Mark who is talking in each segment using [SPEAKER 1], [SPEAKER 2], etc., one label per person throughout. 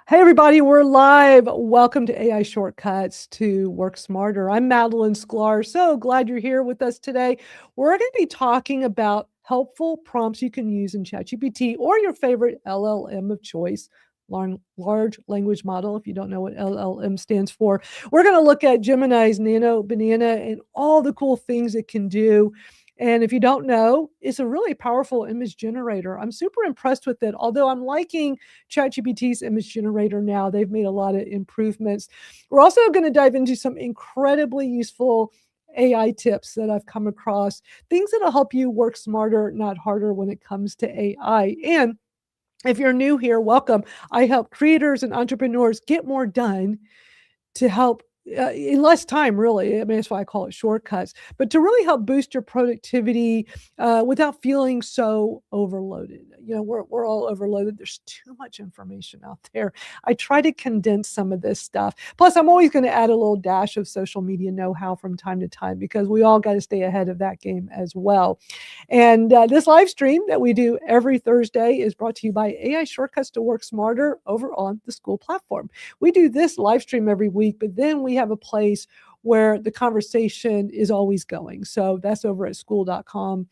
[SPEAKER 1] Hey, everybody, we're live. Welcome to AI Shortcuts to Work Smarter. I'm Madalyn Skylar. So glad you're here with us today. We're going to be talking about helpful prompts you can use in ChatGPT or your favorite LLM of choice, large language model, if you don't know what LLM stands for. We're going to look at Gemini's Nano Banana and all the cool things it can do. And if you don't know, it's a really powerful image generator. I'm super impressed with it, although I'm liking ChatGPT's image generator now. They've made a lot of improvements. We're also going to dive into some incredibly useful AI tips that I've come across, things that'll help you work smarter, not harder when it comes to AI. And if you're new here, welcome. I help creators and entrepreneurs get more done to help in less time, really. I mean, that's why I call it shortcuts, but to really help boost your productivity without feeling so overloaded. You know, we're all overloaded. There's too much information out there. I try to condense some of this stuff. Plus, I'm always going to add a little dash of social media know-how from time to time because we all got to stay ahead of that game as well. And this live stream that we do every Thursday is brought to you by AI Shortcuts to Work Smarter over on the Skool platform. We do this live stream every week, but then we have a place where the conversation is always going. So that's over at skool.com/Madalyn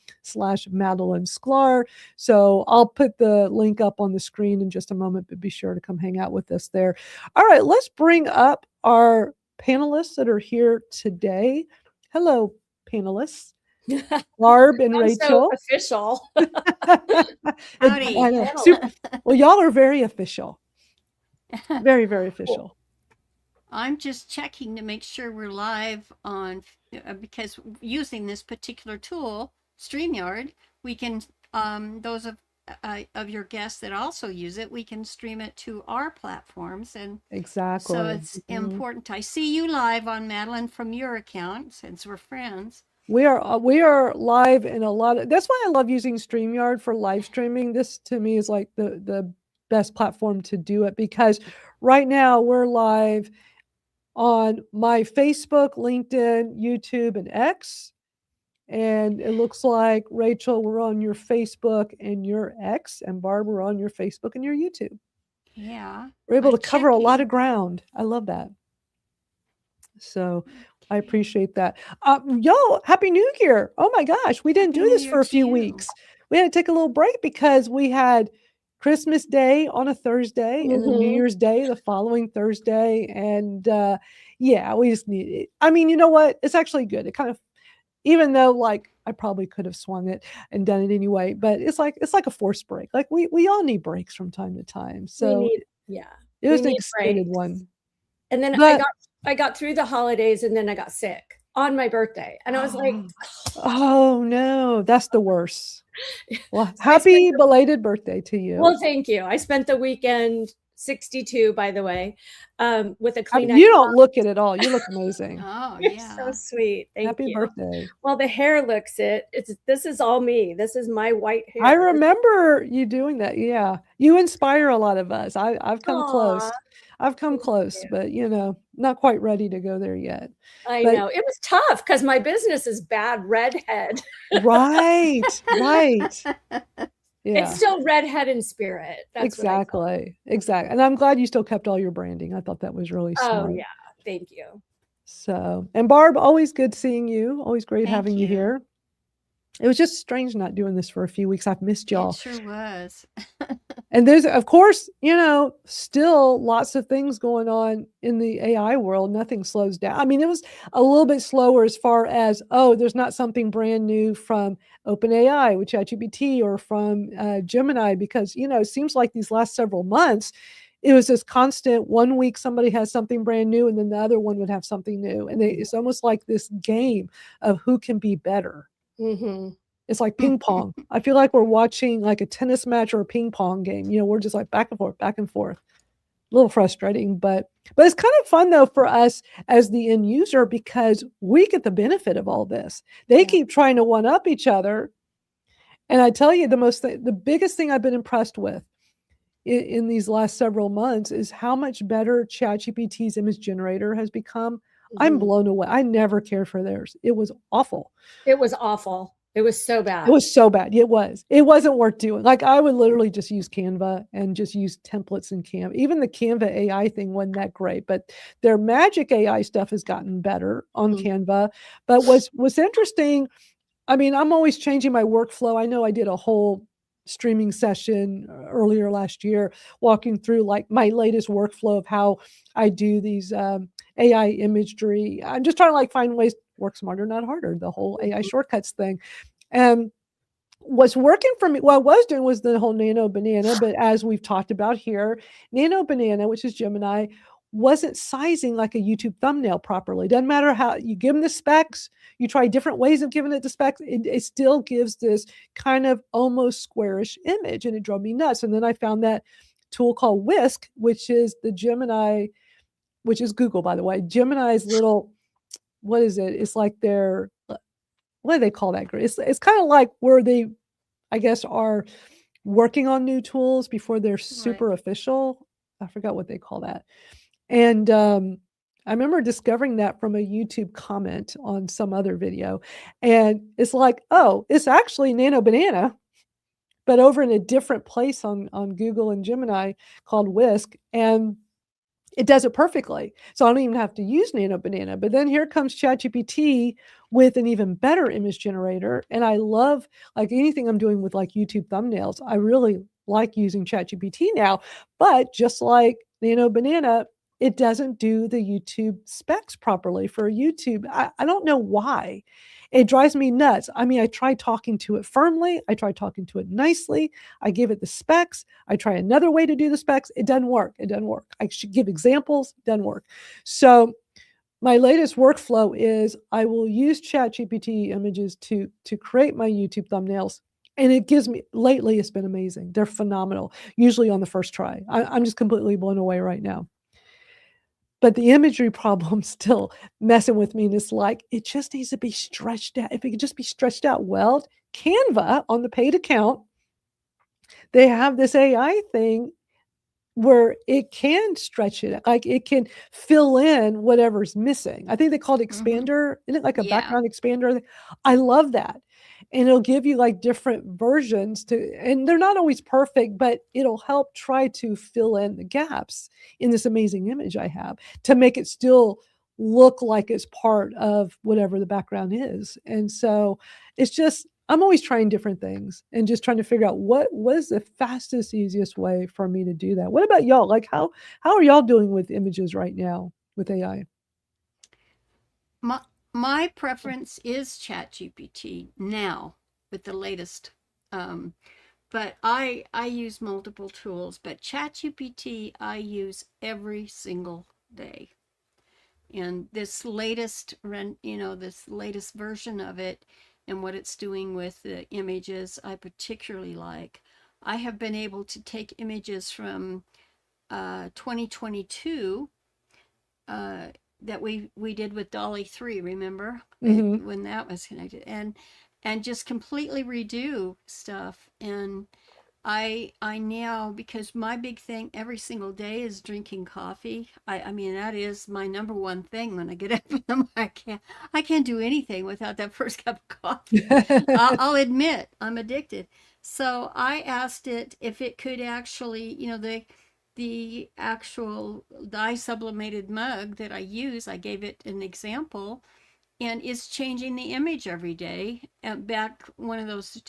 [SPEAKER 1] Skylar. So I'll put the link up on the screen in just a moment, but be sure to come hang out with us there. All right, let's bring up our panelists that are here today. Hello, panelists. Barb and Rachel.
[SPEAKER 2] So official.
[SPEAKER 3] Howdy.
[SPEAKER 1] I know. Well, y'all are very official. Very, very official.
[SPEAKER 3] I'm just checking to make sure we're live on, because using this particular tool, StreamYard, we can, those of your guests that also use it, we can stream it to our platforms. And
[SPEAKER 1] exactly.
[SPEAKER 3] So it's important. I see you live on Madalyn from your account since we're friends.
[SPEAKER 1] We are live in a lot of, that's why I love using StreamYard for live streaming. This to me is like the best platform to do it because right now we're live on my Facebook, LinkedIn, YouTube, and X. And it looks like, Rachel, we're on your Facebook and your X, and Barb, we're on your Facebook and your YouTube.
[SPEAKER 3] Yeah.
[SPEAKER 1] We're able to cover a lot of ground. I love that. So I appreciate that. Y'all, Happy New Year. Oh my gosh, we didn't do this for a few weeks. We had to take a little break because we had Christmas Day on a Thursday and then New Year's Day the following Thursday. And yeah, we just need it. I mean, you know what? It's actually good. It kind of, even though like I probably could have swung it and done it anyway, but it's like a forced break. Like we all need breaks from time to time. So it was an extended one.
[SPEAKER 2] And then I got through the holidays and then I got sick on my birthday. And I was like,
[SPEAKER 1] oh no, that's the worst. Well, happy belated birthday to you.
[SPEAKER 2] Well, thank you. I spent the weekend 62, by the way, with a clean.
[SPEAKER 1] You don't look it at all. You look amazing.
[SPEAKER 3] Oh, yeah.
[SPEAKER 2] So sweet. Thank
[SPEAKER 1] Happy
[SPEAKER 2] you.
[SPEAKER 1] birthday.
[SPEAKER 2] Well, the hair looks it. This is all me. This is my white hair.
[SPEAKER 1] I remember you doing that. Yeah. You inspire a lot of us. I've come close. I've come close, but you know, not quite ready to go there yet.
[SPEAKER 2] I know. It was tough because my business is bad redhead.
[SPEAKER 1] Right. Right. Yeah.
[SPEAKER 2] It's still redhead in spirit. That's
[SPEAKER 1] exactly. Exactly. And I'm glad you still kept all your branding. I thought that was really smart.
[SPEAKER 2] Oh, yeah. Thank you.
[SPEAKER 1] So, and Barb, always good seeing you. Always great having you here. It was just strange not doing this for a few weeks. I've missed y'all.
[SPEAKER 3] It sure was.
[SPEAKER 1] And there's, of course, you know, still lots of things going on in the AI world. Nothing slows down. I mean, it was a little bit slower as far as, oh, there's not something brand new from OpenAI with ChatGPT or from Gemini, because, you know, it seems like these last several months, it was this constant 1 week somebody has something brand new and then the other one would have something new. And it's almost like this game of who can be better. It's like ping pong. I feel like we're watching like a tennis match or a ping pong game. You know, we're just like back and forth, back and forth. A little frustrating, but it's kind of fun though for us as the end user because we get the benefit of all this. They keep trying to one up each other. And I tell you, the biggest thing I've been impressed with in these last several months is how much better ChatGPT's image generator has become. I'm blown away. I never cared for theirs. It was awful.
[SPEAKER 2] It was awful. It was so bad.
[SPEAKER 1] It was so bad. It was. It wasn't worth doing. Like I would literally just use Canva and just use templates in Canva. Even the Canva AI thing wasn't that great, but their magic AI stuff has gotten better on Canva. But what's interesting, I mean, I'm always changing my workflow. I know I did a whole streaming session earlier last year, walking through like my latest workflow of how I do these AI imagery. I'm just trying to like find ways to work smarter, not harder, the whole AI shortcuts thing. And what's working for me, what I was doing was the whole Nano Banana, but as we've talked about here, Nano Banana, which is Gemini, wasn't sizing like a YouTube thumbnail properly. Doesn't matter how you give them the specs, you try different ways of giving it the specs, it still gives this kind of almost squarish image, and it drove me nuts. And then I found that tool called Whisk, which is the Gemini, which is Google, by the way, Gemini's little, what is it? It's like their, what do they call that? It's kind of like where they, I guess, are working on new tools before they're super official. I forgot what they call that. And I remember discovering that from a YouTube comment on some other video. And it's like, oh, it's actually Nano Banana, but over in a different place on Google and Gemini called Whisk. And it does it perfectly. So I don't even have to use Nano Banana. But then here comes ChatGPT with an even better image generator. And I love, like anything I'm doing with like YouTube thumbnails, I really like using ChatGPT now. But just like Nano Banana, it doesn't do the YouTube specs properly for YouTube. I don't know why. It drives me nuts. I mean, I try talking to it firmly. I try talking to it nicely. I give it the specs. I try another way to do the specs. It doesn't work. It doesn't work. I should give examples. It doesn't work. So my latest workflow is I will use ChatGPT images to create my YouTube thumbnails. And it gives me, lately it's been amazing. They're phenomenal, usually on the first try. I'm just completely blown away right now. But the imagery problem's still messing with me. And it's like, it just needs to be stretched out. If it could just be stretched out well, Canva on the paid account, they have this AI thing where it can stretch it, like it can fill in whatever's missing. I think they called it expander. Isn't it like a background expander? I love that. And it'll give you like different versions and they're not always perfect, but it'll help try to fill in the gaps in this amazing image I have to make it still look like it's part of whatever the background is. And so it's just, I'm always trying different things and just trying to figure out what is the fastest, easiest way for me to do that. What about y'all? Like how are y'all doing with images right now with AI?
[SPEAKER 3] My preference is ChatGPT now with the latest. But I use multiple tools, but ChatGPT I use every single day. And this latest version of it and what it's doing with the images I particularly like. I have been able to take images from 2022 that we did with Dolly 3, remember? When that was connected, and just completely redo stuff. And I now, because my big thing every single day is drinking coffee. I mean, that is my number one thing when I get up in the morning. I can't do anything without that first cup of coffee. I'll admit I'm addicted. So I asked it if it could actually, the actual dye sublimated mug that I use, I gave it an example, and it's changing the image every day. Back one of those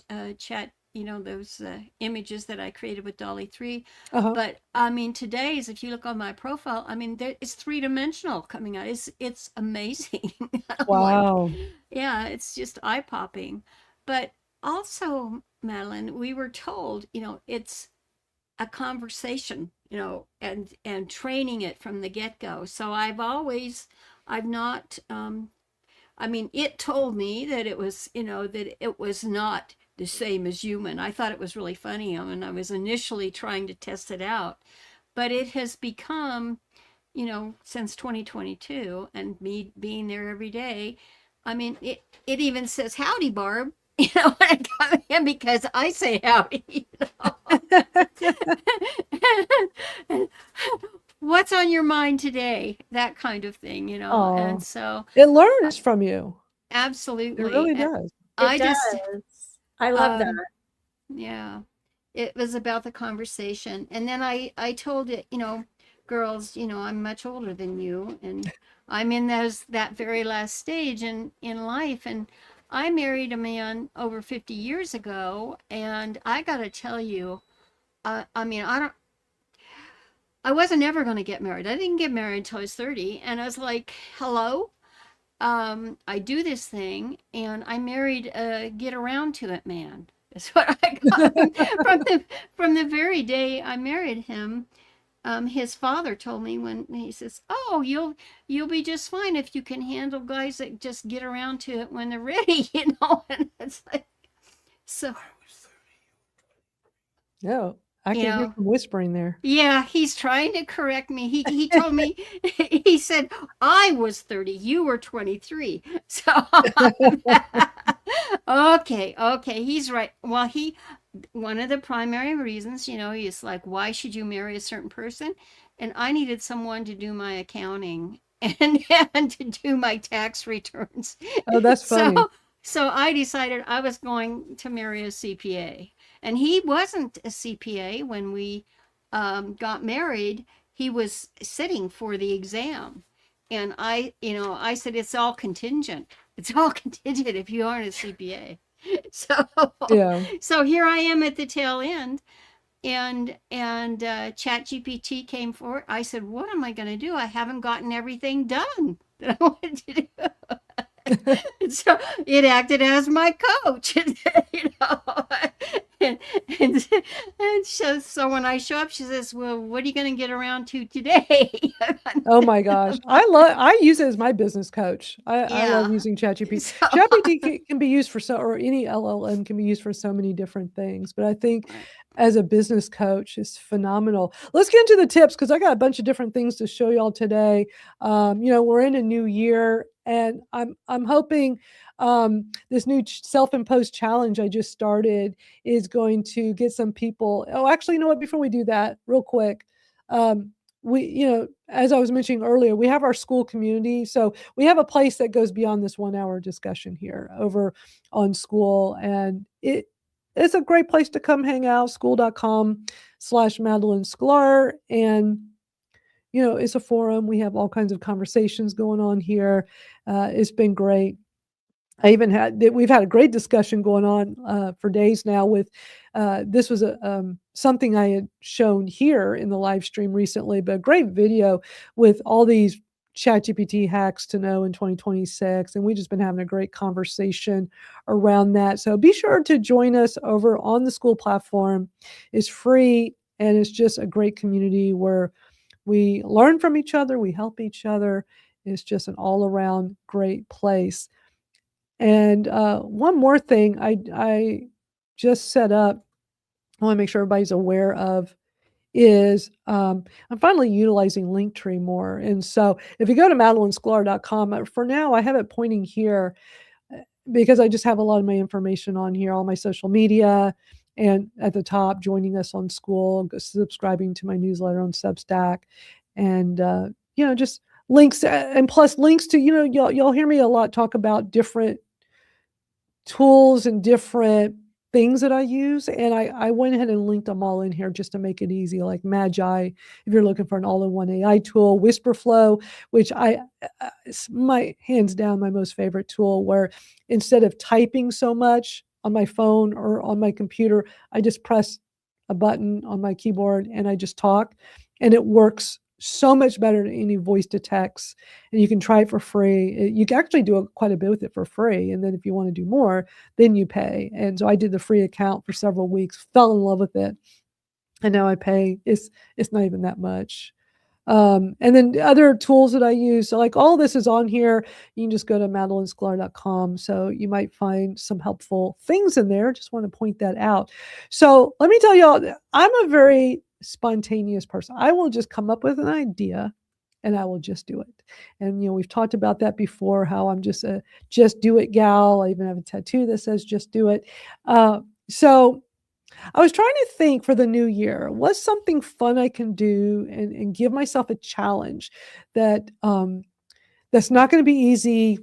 [SPEAKER 3] those images that I created with Dolly 3. But I mean, today's, if you look on my profile, I mean, it's three-dimensional coming out. It's amazing.
[SPEAKER 1] Wow.
[SPEAKER 3] Like, yeah, it's just eye-popping. But also, Madalyn, we were told, it's a conversation, and training it from the get-go. So I've not, I mean, it told me that it was, that it was not the same as human. I thought it was really funny when I was initially trying to test it out, but it has become, since 2022 and me being there every day. I mean, it even says, "Howdy, Barb," when I come in, because I say howdy. What's on your mind today? That kind of thing,
[SPEAKER 1] Oh,
[SPEAKER 3] and so
[SPEAKER 1] it learns from you.
[SPEAKER 3] absolutely.
[SPEAKER 1] It really does.
[SPEAKER 3] I
[SPEAKER 2] does.
[SPEAKER 3] just,
[SPEAKER 2] I love that.
[SPEAKER 3] yeah, it was about the conversation. And then I told it, girls, I'm much older than you, and I'm in that very last stage in life. And I married a man over 50 years ago, and I got to tell you, I mean, I wasn't ever going to get married. I didn't get married until I was 30, and I was like, hello. I do this thing, and I married a get around to it man. That's what I got from the very day I married him. His father told me, when he says, "Oh, you'll be just fine if you can handle guys that just get around to it when they're ready," And it's like, so
[SPEAKER 1] No, I
[SPEAKER 3] you
[SPEAKER 1] can hear
[SPEAKER 3] know,
[SPEAKER 1] some whispering there.
[SPEAKER 3] yeah, he's trying to correct me. He told me, he said, I was 30, you were 23. So, okay, he's right. Well, one of the primary reasons, he's like, why should you marry a certain person? And I needed someone to do my accounting and to do my tax returns.
[SPEAKER 1] Oh, that's
[SPEAKER 3] So,
[SPEAKER 1] funny.
[SPEAKER 3] so I decided I was going to marry a CPA. And he wasn't a CPA when we got married. He was sitting for the exam. And I said, it's all contingent. It's all contingent if you aren't a CPA. So,
[SPEAKER 1] Yeah.
[SPEAKER 3] so here I am at the tail end, and ChatGPT came forward. I said, what am I going to do? I haven't gotten everything done that I wanted to do. And so it acted as my coach, you know. and, and, and so when I show up, she says, well, what are you going to get around to today?
[SPEAKER 1] Oh my gosh. I use it as my business coach. I love
[SPEAKER 3] Yeah.
[SPEAKER 1] using ChatGPT.
[SPEAKER 3] So,
[SPEAKER 1] ChatGPT can be used for or any LLM can be used for so many different things. But I think
[SPEAKER 3] right.
[SPEAKER 1] as a business coach, it's phenomenal. Let's get into the tips because I got a bunch of different things to show y'all today. We're in a new year, and I'm hoping this new self-imposed challenge I just started is going to get some people. Oh, actually, you know what? Before we do that, real quick. As I was mentioning earlier, we have our Skool community. So we have a place that goes beyond this 1 hour discussion here over on Skool. And it's a great place to come hang out, skool.com/Madalyn Skylar. And, it's a forum. We have all kinds of conversations going on here. It's been great. We've had a great discussion going on for days now with, this was something I had shown here in the live stream recently, but a great video with all these ChatGPT hacks to know in 2026. And we've just been having a great conversation around that. So be sure to join us over on the Skool platform. It's free, and it's just a great community where we learn from each other, we help each other. It's just an all around great place. And one more thing I just set up, I want to make sure everybody's aware of, is I'm finally utilizing Linktree more. And so if you go to MadalynSkylar.com, for now I have it pointing here because I just have a lot of my information on here, all my social media, and at the top, joining us on Skool, subscribing to my newsletter on Substack, and just links, and plus links to, you'll hear me a lot talk about different tools and different things that I use. And I went ahead and linked them all in here just to make it easy, like Magi, if you're looking for an all-in-one AI tool, Whisperflow, which it's my hands down my most favorite tool, where instead of typing so much on my phone or on my computer, I just press a button on my keyboard and I just talk, and it works so much better than any voice to text. And you can try it for free. You can actually do quite a bit with it for free. And then if you want to do more, then you pay. And so I did the free account for several weeks, fell in love with it. And now I pay. It's not even that much. And then other tools that I use, so like all this is on here. You can just go to MadalynSkylar.com. So you might find some helpful things in there. Just want to point that out. So let me tell y'all, I'm a very spontaneous person. I will just come up with an idea and I will just do it. And, we've talked about that before, how I'm just a just do it gal. I even have a tattoo that says just do it. So I was trying to think for the new year, what's something fun I can do and give myself a challenge that that's not going to be easy,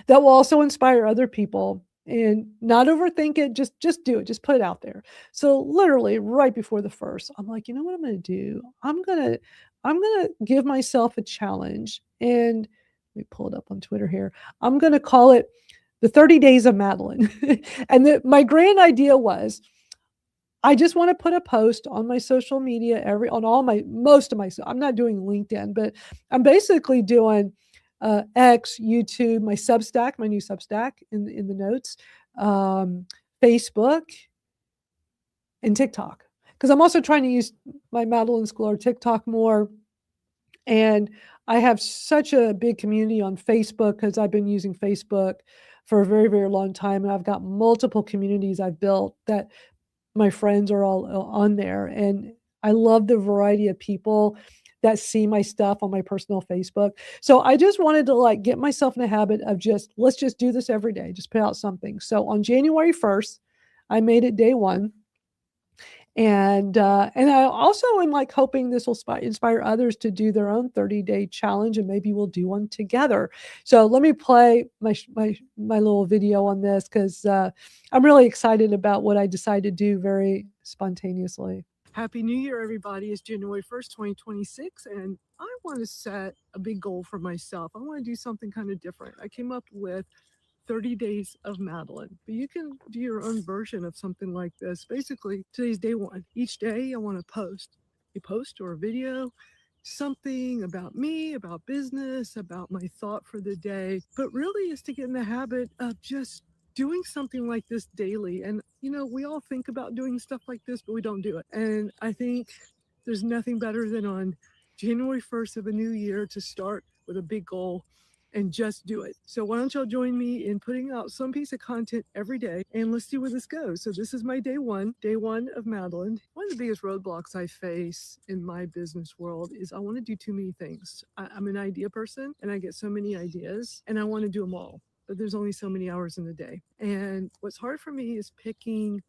[SPEAKER 1] that will also inspire other people. And not overthink it, just do it, just put it out there. So literally right before the first, I'm like, you know what I'm going to do? I'm going to give myself a challenge, and let me pull it up on Twitter here. I'm going to call it the 30 days of Madalyn. And my grand idea was, I just want to put a post on my social media most of my, I'm not doing LinkedIn, but I'm basically doing X, YouTube, my Substack, my new Substack in the notes, Facebook, and TikTok. Because I'm also trying to use my Madalyn Skylar TikTok more. And I have such a big community on Facebook because I've been using Facebook for a very, very long time. And I've got multiple communities I've built that my friends are all on there. And I love the variety of people that see my stuff on my personal Facebook. So I just wanted to like get myself in a habit of let's just do this every day, just put out something. So on January 1st, I made it day one. And I also am like hoping this will inspire others to do their own 30-day challenge, and maybe we'll do one together. So let me play my little video on this, because I'm really excited about what I decided to do very spontaneously. Happy New Year, everybody. It's January 1st, 2026, and I want to set a big goal for myself. I want to do something kind of different. I came up with 30 days of Madalyn, but you can do your own version of something like this. Basically, today's day one. Each day I want to post a post or a video, something about me, about business, about my thought for the day, but really is to get in the habit of just doing something like this daily. And we all think about doing stuff like this, but we don't do it. And I think there's nothing better than on January 1st of a new year to start with a big goal and just do it. So why don't y'all join me in putting out some piece of content every day, and let's see where this goes. So this is my day one of Madalyn. One of the biggest roadblocks I face in my business world is I want to do too many things. I'm an idea person, and I get so many ideas, and I want to do them all, but there's only so many hours in the day. And what's hard for me is picking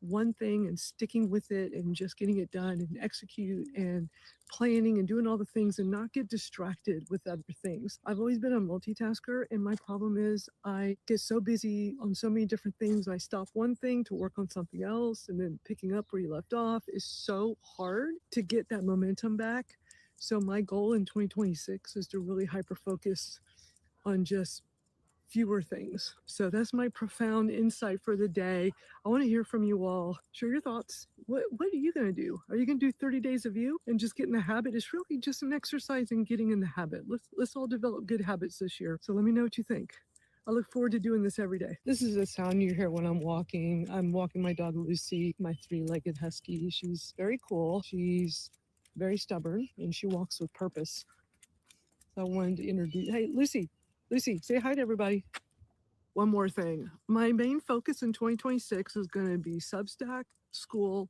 [SPEAKER 1] one thing and sticking with it and just getting it done and execute and planning and doing all the things and not get distracted with other things. I've always been a multitasker, and my problem is I get so busy on so many different things. I stop one thing to work on something else, and then picking up where you left off is so hard to get that momentum back. So my goal in 2026 is to really hyper focus on just fewer things. So that's my profound insight for the day. I want to hear from you all. Share your thoughts. What are you going to do? Are you going to do 30 days of you and just get in the habit? It's really just an exercise in getting in the habit. Let's all develop good habits this year. So let me know what you think. I look forward to doing this every day. This is the sound you hear when I'm walking. I'm walking my dog Lucy, my 3-legged husky. She's very cool. She's very stubborn, and she walks with purpose. So I wanted to introduce, hey, Lucy, say hi to everybody. One more thing. My main focus in 2026 is going to be Substack, Skool,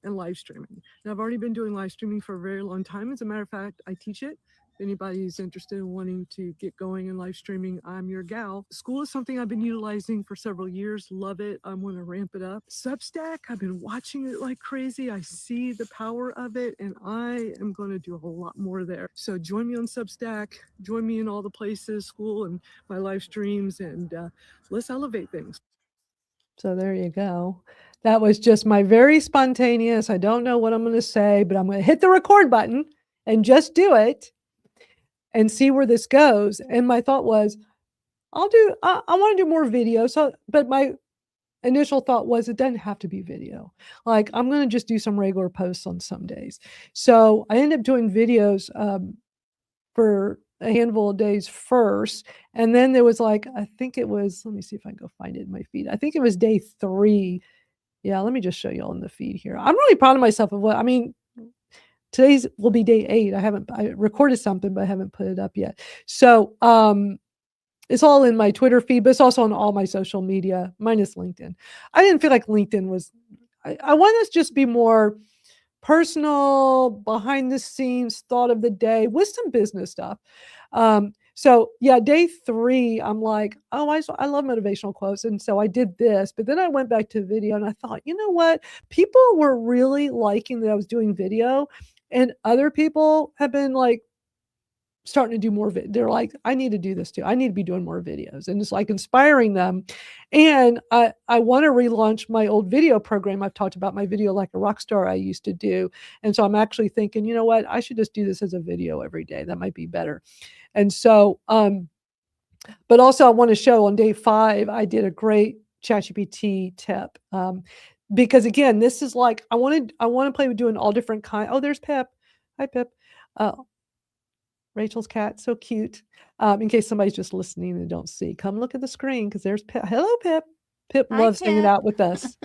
[SPEAKER 1] and live streaming. Now, I've already been doing live streaming for a very long time. As a matter of fact, I teach it. If anybody's interested in wanting to get going in live streaming, I'm your gal. Skool is something I've been utilizing for several years. Love it. I want to ramp it up. Substack, I've been watching it like crazy. I see the power of it, and I am going to do a lot more there. So join me on Substack. Join me in all the places, Skool and my live streams, and let's elevate things. So there you go. That was just my very spontaneous, I don't know what I'm going to say, but I'm going to hit the record button and just do it and see where this goes. And my thought was, I want to do more video. So, but my initial thought was it doesn't have to be video. Like, I'm going to just do some regular posts on some days. So I ended up doing videos for a handful of days first. And then there was like, I think it was, let me see if I can go find it in my feed. I think it was day 3. Yeah, let me just show you all in the feed here. I'm really proud of myself of today's will be day 8. I recorded something, but I haven't put it up yet. So it's all in my Twitter feed, but it's also on all my social media, minus LinkedIn. I didn't feel like LinkedIn was, I want us to just be more personal, behind the scenes thought of the day with some business stuff. So yeah, day 3, I'm like, oh, I love motivational quotes. And so I did this, but then I went back to video and I thought, you know what? People were really liking that I was doing video, and other people have been like starting to do more. They're like, I need to do this too. I need to be doing more videos, and it's like inspiring them. And I want to relaunch my old video program. I've talked about my video like a rock star I used to do, and so I'm actually thinking, you know what, I should just do this as a video every day. That might be better. And so, but also I want to show on day 5, I did a great ChatGPT tip. Because again, this is like, I want to play with doing all different kinds. Oh, there's Pip. Hi, Pip. Rachel's cat, so cute. In case somebody's just listening and don't see, come look at the screen because there's Pip. Hello, Pip. Pip
[SPEAKER 3] Hi,
[SPEAKER 1] loves hanging
[SPEAKER 3] Pip.
[SPEAKER 1] out with us.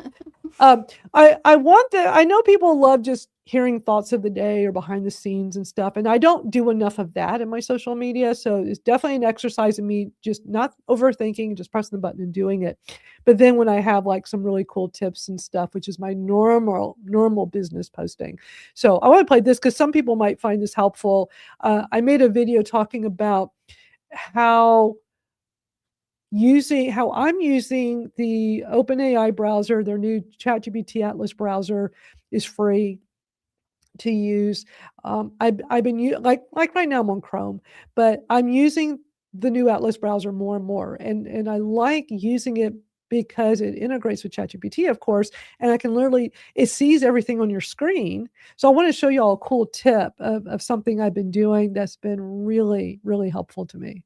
[SPEAKER 1] I know people love just hearing thoughts of the day or behind the scenes and stuff, and I don't do enough of that in my social media. So it's definitely an exercise in me just not overthinking, just pressing the button and doing it. But then when I have like some really cool tips and stuff, which is my normal business posting. So I want to play this because some people might find this helpful. I made a video talking about how I'm using the OpenAI browser. Their new ChatGPT Atlas browser is free to use. I've been like right now I'm on Chrome, but I'm using the new Atlas browser more and more, and I like using it because it integrates with ChatGPT, of course, and I can literally, it sees everything on your screen. So I want to show you all a cool tip of something I've been doing that's been really, really helpful to me.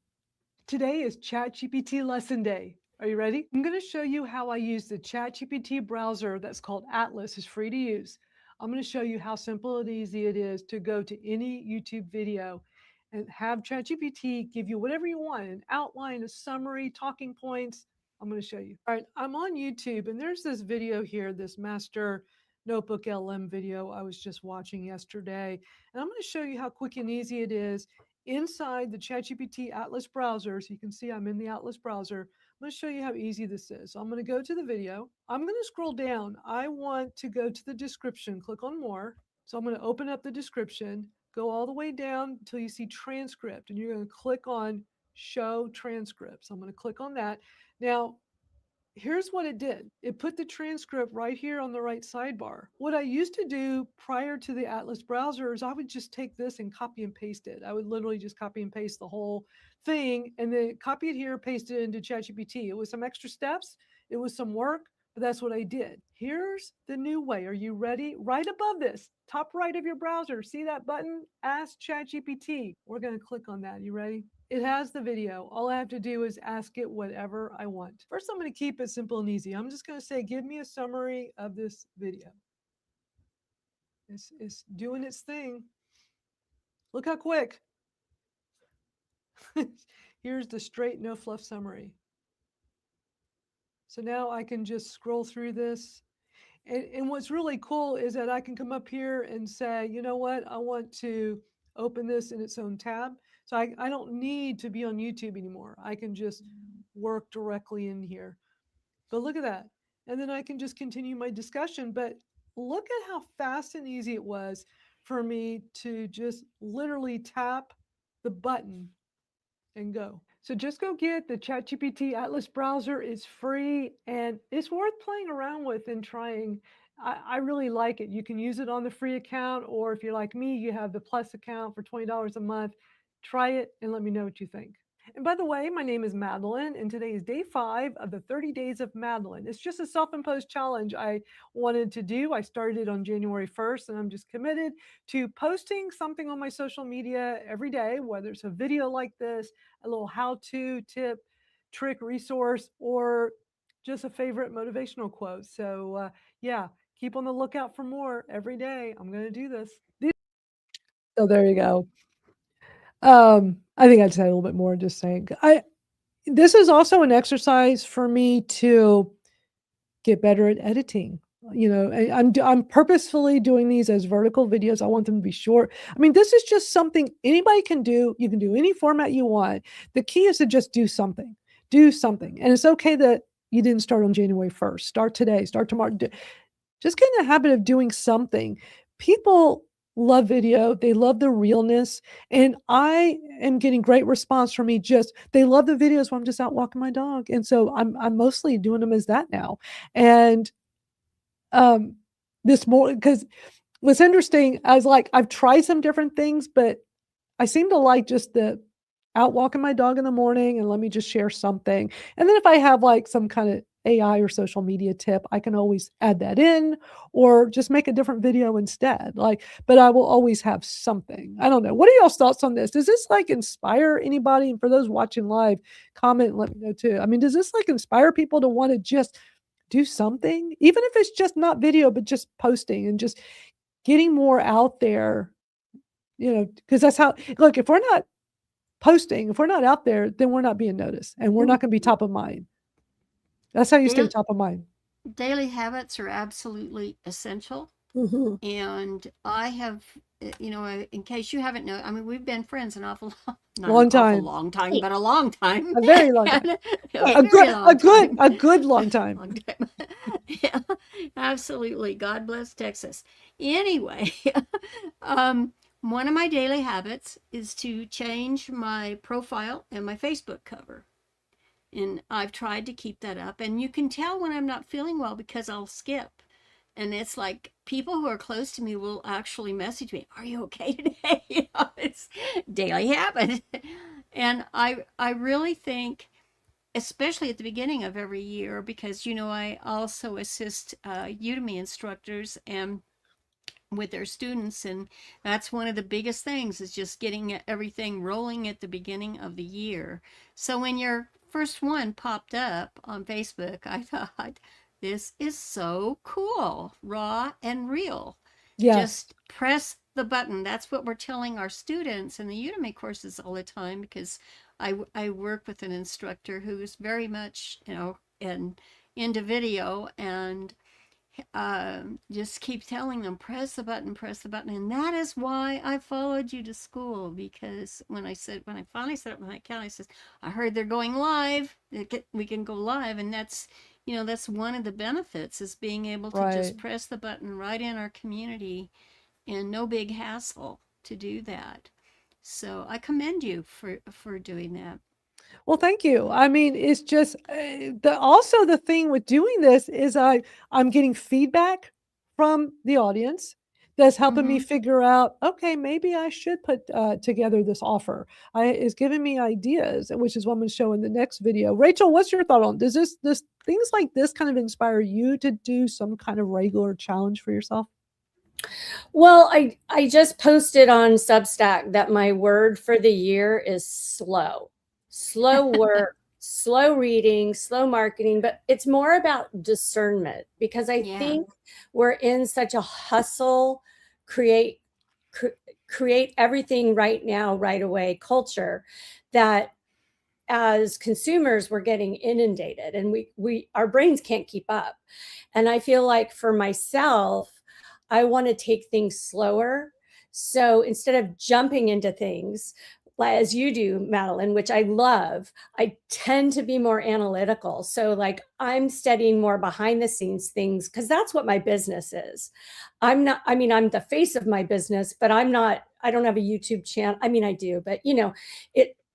[SPEAKER 1] Today is ChatGPT lesson day. Are you ready? I'm going to show you how I use the ChatGPT browser that's called Atlas. It's free to use. I'm going to show you how simple and easy it is to go to any YouTube video and have ChatGPT give you whatever you want, an outline, a summary, talking points. I'm going to show you. All right, I'm on YouTube and there's this video here, this Master Notebook LM video I was just watching yesterday. And I'm going to show you how quick and easy it is inside the ChatGPT Atlas browser. So you can see I'm in the Atlas browser. I'm going to show you how easy this is. So I'm going to go to the video. I'm going to scroll down. I want to go to the description, click on more. So I'm going to open up the description, go all the way down until you see transcript, and you're going to click on show transcripts. I'm going to click on that. Now, here's what it did. It put the transcript right here on the right sidebar. What I used to do prior to the Atlas browser is I would just take this and copy and paste it. I would literally just copy and paste the whole thing and then copy it here, paste it into ChatGPT. It was some extra steps. It was some work, but that's what I did. Here's the new way. Are you ready? Right above this, top right of your browser, see that button? Ask ChatGPT. We're going to click on that. You ready? It has the video. All I have to do is ask it whatever I want. First, I'm going to keep it simple and easy. I'm just going to say, give me a summary of this video. It's doing its thing. Look how quick. Here's the straight, no fluff summary. So now I can just scroll through this. And what's really cool is that I can come up here and say, you know what, I want to open this in its own tab. So I don't need to be on YouTube anymore. I can just work directly in here. But look at that. And then I can just continue my discussion. But look at how fast and easy it was for me to just literally tap the button and go. So just go get the ChatGPT Atlas browser. It's free and it's worth playing around with and trying. I really like it. You can use it on the free account, or if you're like me, you have the Plus account for $20 a month. Try it and let me know what you think. And by the way, my name is Madalyn, and today is day 5 of the 30 Days of Madalyn. It's just a self-imposed challenge I wanted to do. I started it on January 1st, and I'm just committed to posting something on my social media every day, whether it's a video like this, a little how-to tip, trick, resource, or just a favorite motivational quote. So yeah, keep on the lookout for more every day. I'm going to do this. So there you go. I think I'd say a little bit more, just saying. This is also an exercise for me to get better at editing. You know, I'm purposefully doing these as vertical videos. I want them to be short. I mean, this is just something anybody can do. You can do any format you want. The key is to just do something. Do something. And it's okay that you didn't start on January 1st. Start today, start tomorrow. Just get in the habit of doing something. People love video. They love the realness. And I am getting great response from me. They love the videos when I'm just out walking my dog. And so I'm mostly doing them as that now. And this more, because what's interesting, I was like, I've tried some different things, but I seem to like just the out walking my dog in the morning and let me just share something. And then if I have like some kind of AI or social media tip, I can always add that in or just make a different video instead. Like, but I will always have something. I don't know. What are y'all's thoughts on this? Does this like inspire anybody? And for those watching live, comment and let me know too. I mean, does this like inspire people to want to just do something, even if it's just not video, but just posting and just getting more out there, because that's how, look, if we're not posting, if we're not out there, then we're not being noticed and we're not going to be top of mind. That's how you stay top of mind.
[SPEAKER 3] Daily habits are absolutely essential. And I have, in case you haven't known, I mean, we've been friends an awful
[SPEAKER 1] long time,
[SPEAKER 3] but a long time,
[SPEAKER 1] a very long time, a good long time.
[SPEAKER 3] Yeah, absolutely. God bless Texas. Anyway, one of my daily habits is to change my profile and my Facebook cover. And I've tried to keep that up. And you can tell when I'm not feeling well because I'll skip. And it's like people who are close to me will actually message me, "Are you okay today?" It's daily habit. And I really think, especially at the beginning of every year, because, I also assist Udemy instructors and with their students, and that's one of the biggest things is just getting everything rolling at the beginning of the year. So when your first one popped up on Facebook, I thought, this is so cool, raw and real.
[SPEAKER 1] Yeah.
[SPEAKER 3] Just press the button. That's what we're telling our students in the Udemy courses all the time, because I work with an instructor who is very much, into video, and just keep telling them, press the button. And that is why I followed you to Skool, because when I finally set up my account, I said, I heard they're going live. We can go live. And that's one of the benefits, is being able to just press the button right in our community, and no big hassle to do that. So I commend you for doing that.
[SPEAKER 1] Well, thank you. I mean, it's just also the thing with doing this is I'm getting feedback from the audience that's helping me figure out, okay, maybe I should put together this offer. Is giving me ideas, which is what I'm going to show in the next video. Rachel, what's your thought on does this things like this kind of inspire you to do some kind of regular challenge for yourself?
[SPEAKER 2] Well, I just posted on Substack that my word for the year is slow. Slow work, slow reading, slow marketing, but it's more about discernment, because I think we're in such a hustle, create everything right now, right away culture, that as consumers, we're getting inundated, and our brains can't keep up. And I feel like for myself, I want to take things slower. So instead of jumping into things, as you do, Madalyn, which I love, I tend to be more analytical. So like I'm studying more behind the scenes things, because that's what my business is. I'm the face of my business, but I don't have a YouTube channel. I mean, I do, but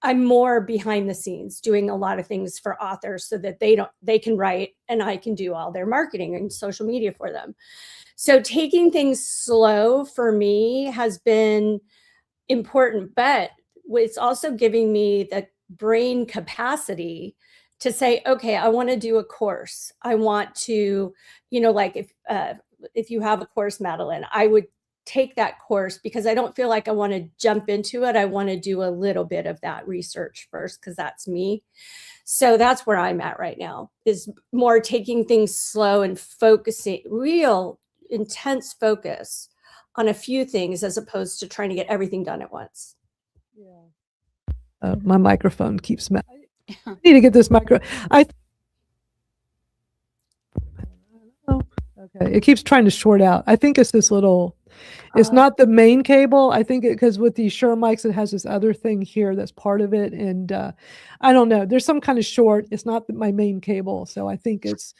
[SPEAKER 2] I'm more behind the scenes doing a lot of things for authors so that they can write and I can do all their marketing and social media for them. So taking things slow for me has been important, but it's also giving me the brain capacity to say, okay, I want to do a course. I want to, like if you have a course, Madalyn, I would take that course because I don't feel like I want to jump into it. I want to do a little bit of that research first, because that's me. So that's where I'm at right now, is more taking things slow and focusing, real intense focus on a few things, as opposed to trying to get everything done at once.
[SPEAKER 1] Yeah. My microphone keeps I need to get this okay, it keeps trying to short out. I think it's this little, it's not the main cable. I think because with these Shure mics, it has this other thing here that's part of it. And I don't know, there's some kind of short. It's not my main cable. So I think it's,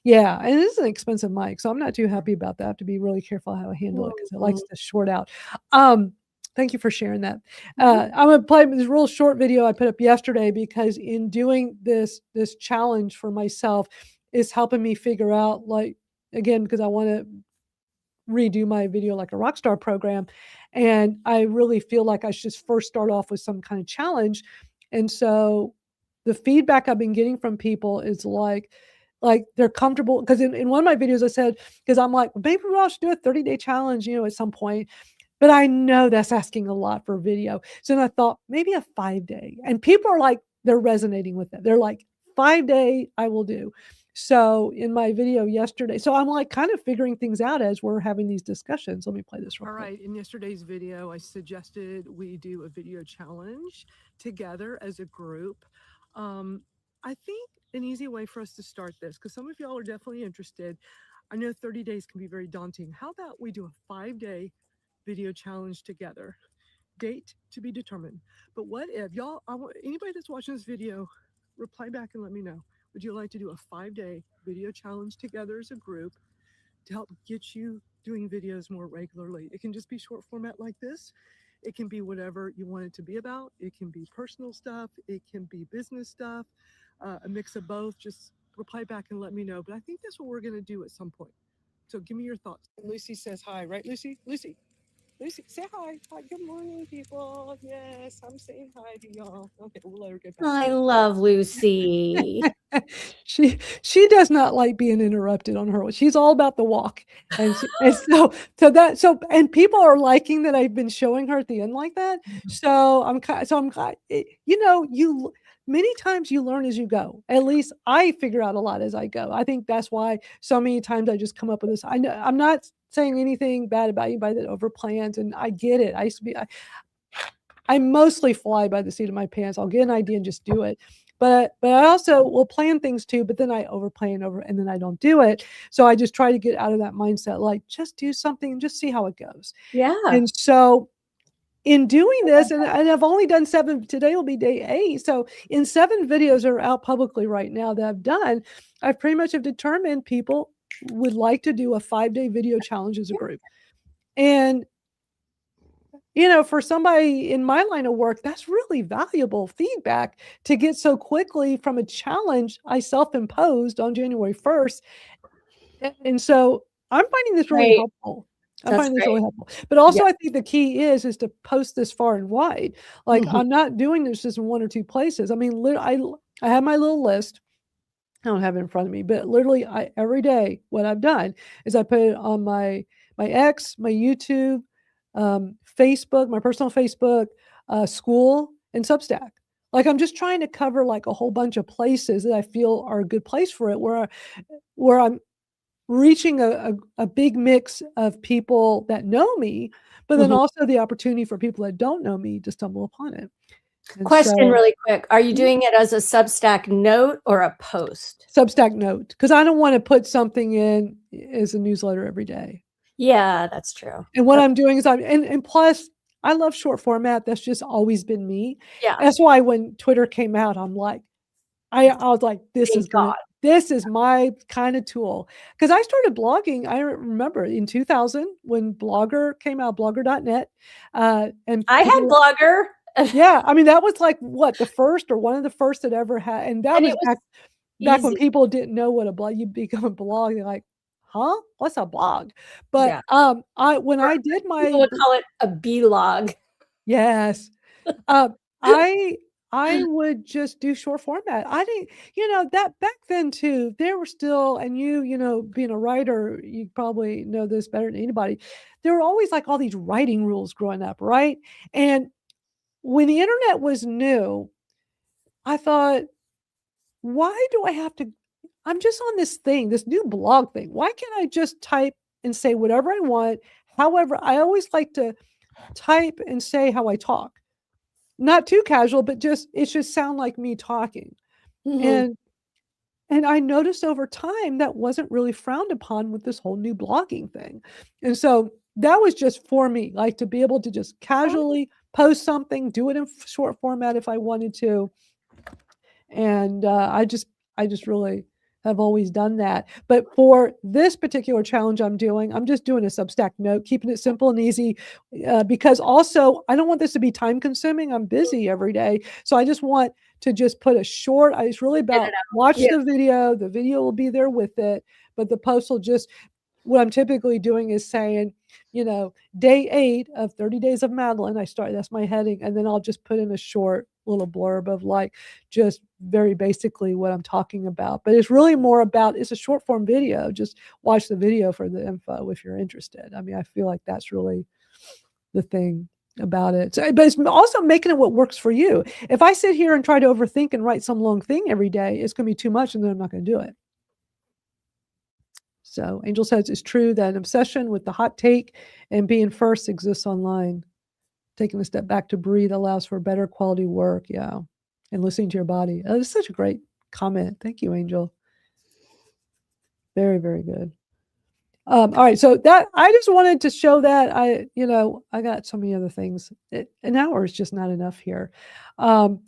[SPEAKER 1] and it is an expensive mic. So I'm not too happy about that. I have to be really careful how I handle it, because it likes to short out. Thank you for sharing that. I'm going to play this real short video I put up yesterday, because in doing this challenge for myself is helping me figure out, like, again, because I want to redo my Video Like a Rockstar program. And I really feel like I should just first start off with some kind of challenge. And so the feedback I've been getting from people is like they're comfortable. Because in one of my videos I said, because I'm like, maybe we all should do a 30-day challenge, at some point. But I know that's asking a lot for video. So then I thought maybe a 5-day. And people are like, they're resonating with it. They're like, 5-day I will do. So in my video yesterday, so I'm like kind of figuring things out as we're having these discussions. Let me play this real quick. All right. In yesterday's video, I suggested we do a video challenge together as a group. I think an easy way for us to start this, because some of y'all are definitely interested. I know 30 days can be very daunting. How about we do a 5-day video challenge together? Date to be determined. But what if y'all, anybody that's watching this video, reply back and let me know. Would you like to do a 5-day video challenge together as a group to help get you doing videos more regularly? It can just be short format like this. It can be whatever you want it to be about. It can be personal stuff. It can be business stuff, a mix of both. Just reply back and let me know. But I think that's what we're going to do at some point. So give me your thoughts. Lucy says hi, right, Lucy? Lucy, say hi. Hi, good morning, people. Yes, I'm saying hi to y'all. Okay, we'll let her get back.
[SPEAKER 2] I love Lucy.
[SPEAKER 1] She does not like being interrupted on her. She's all about the walk, and and people are liking that I've been showing her at the end like that. So I'm many times you learn as you go. At least I figure out a lot as I go. I think that's why so many times I just come up with this. I know I'm not saying anything bad about anybody that overplans, and I get it. I used to be. I mostly fly by the seat of my pants. I'll get an idea and just do it. But I also will plan things too, but then I overplan and then I don't do it. So I just try to get out of that mindset, like just do something and just see how it goes.
[SPEAKER 2] Yeah.
[SPEAKER 1] And so in doing this, and I've only done 7, today will be day 8. So in 7 videos that are out publicly right now that I've done, I pretty much have determined people would like to do a 5-day video challenge as a group. And for somebody in my line of work, that's really valuable feedback to get so quickly from a challenge I self-imposed on January 1st. And so I'm finding this really helpful. I'm finding this really helpful. But also I think the key is to post this far and wide. Like I'm not doing this just in 1 or 2 places. I mean, I have my little list. I don't have it in front of me, but literally every day what I've done is I put it on my X, my YouTube, Facebook, my personal Facebook, Skool, and Substack. Like I'm just trying to cover like a whole bunch of places that I feel are a good place for it, where I'm reaching a big mix of people that know me, but then also the opportunity for people that don't know me to stumble upon it. And
[SPEAKER 2] Question really quick. Are you doing it as a Substack note or a post?
[SPEAKER 1] Substack note, because I don't want to put something in as a newsletter every day.
[SPEAKER 2] Yeah, that's true.
[SPEAKER 1] And what I'm doing is and plus I love short format. That's just always been me.
[SPEAKER 2] Yeah.
[SPEAKER 1] That's why when Twitter came out, I'm like, I was like, this is my kind of tool. Because I started blogging. I remember in 2000 when Blogger came out, blogger.net. And
[SPEAKER 2] I had Blogger.
[SPEAKER 1] Yeah. I mean, that was like what, the first or one of the first that ever had. And that was back when people didn't know what a blog, you become a blog. They're like, huh? What's a blog? But when I did my,
[SPEAKER 2] people would call it a B-log.
[SPEAKER 1] Yes. I would just do short format. I didn't, that back then too, there were still, and being a writer, you probably know this better than anybody. There were always like all these writing rules growing up, right? And when the internet was new, I thought, why do I have to, I'm just on this new blog thing. Why can't I just type and say whatever I want? However, I always like to type and say how I talk. Not too casual, but it should sound like me talking. And I noticed over time that wasn't really frowned upon with this whole new blogging thing. And so that was just for me, like to be able to just casually post something, do it in short format if I wanted to. And I just really have always done that. But for this particular challenge I'm just doing a Substack note, keeping it simple and easy, because also I don't want this to be time consuming. I'm busy every day. So I just want to just put it's really about watch the video will be there with it, but the post will just, what I'm typically doing is saying, day 8 of 30 Days of Madalyn, that's my heading, and then I'll just put in a short little blurb of like just very basically what I'm talking about. But it's really more about, it's a short form video. Just watch the video for the info if you're interested. I mean, I feel like that's really the thing about it. So, but it's also making it what works for you. If I sit here and try to overthink and write some long thing every day, it's going to be too much and then I'm not going to do it. So Angel says it's true that an obsession with the hot take and being first exists online. Taking a step back to breathe allows for better quality work. Yeah. And listening to your body. Oh, it's such a great comment. Thank you, Angel. Very, very good. All right. So that I just wanted to show that I got so many other things. An hour is just not enough here. I'm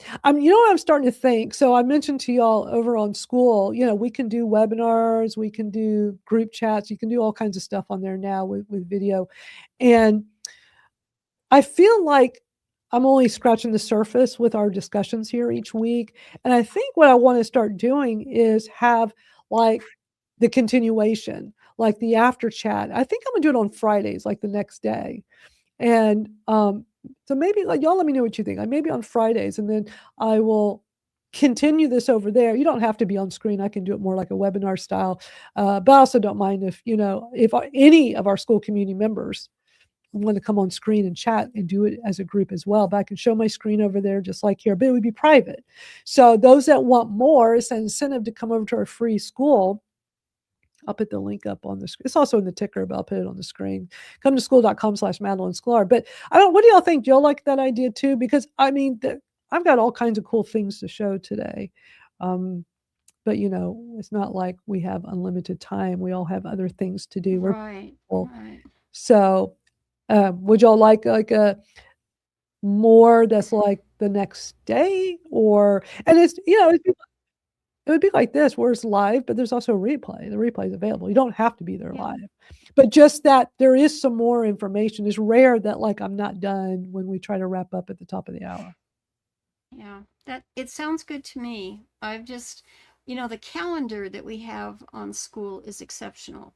[SPEAKER 1] starting to think. So I mentioned to y'all over on Skool, we can do webinars, we can do group chats, you can do all kinds of stuff on there now with video. And I feel like I'm only scratching the surface with our discussions here each week. And I think what I want to start doing is have like the continuation, like the after chat. I think I'm gonna do it on Fridays, like the next day. And so maybe like y'all let me know what you think. Like maybe on Fridays, and then I will continue this over there. You don't have to be on screen. I can do it more like a webinar style. But I also don't mind if any of our Skool community members want to come on screen and chat and do it as a group as well. But I can show my screen over there just like here, but it would be private. So those that want more, it's an incentive to come over to our free Skool. I'll put the link up on the screen. It's also in the ticker, but I'll put it on the screen. Come to skool.com/Madalyn Skylar. But what do y'all think? Do y'all like that idea too? Because I mean, I've got all kinds of cool things to show today. But it's not like we have unlimited time. We all have other things to do.
[SPEAKER 3] Right.
[SPEAKER 1] So would y'all like a more that's like the next day, and it's it would be like this where it's live, but there's also a replay. The replay is available. You don't have to be there live, but just that there is some more information. It's rare that like I'm not done when we try to wrap up at the top of the hour.
[SPEAKER 3] Yeah, it sounds good to me. I've just, the calendar that we have on Skool is exceptional.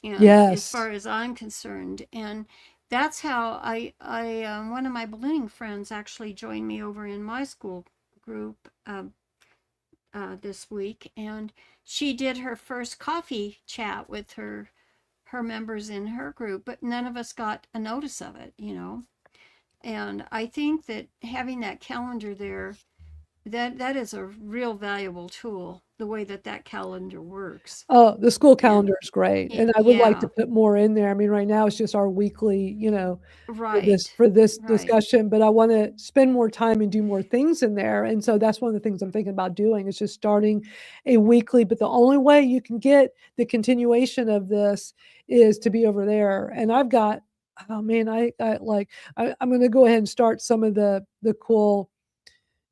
[SPEAKER 3] And as far as I'm concerned, and that's how I one of my ballooning friends actually joined me over in my Skool group this week, and she did her first coffee chat with her members in her group, but none of us got a notice of it, And I think that having that calendar there, that is a real valuable tool, the way that calendar works.
[SPEAKER 1] Oh, the Skool calendar is great. And I would like to put more in there. I mean, right now it's just our weekly, for this discussion, but I want to spend more time and do more things in there. And so that's one of the things I'm thinking about doing, is just starting a weekly, but the only way you can get the continuation of this is to be over there. And I've got, oh man, I'm going to go ahead and start some of the cool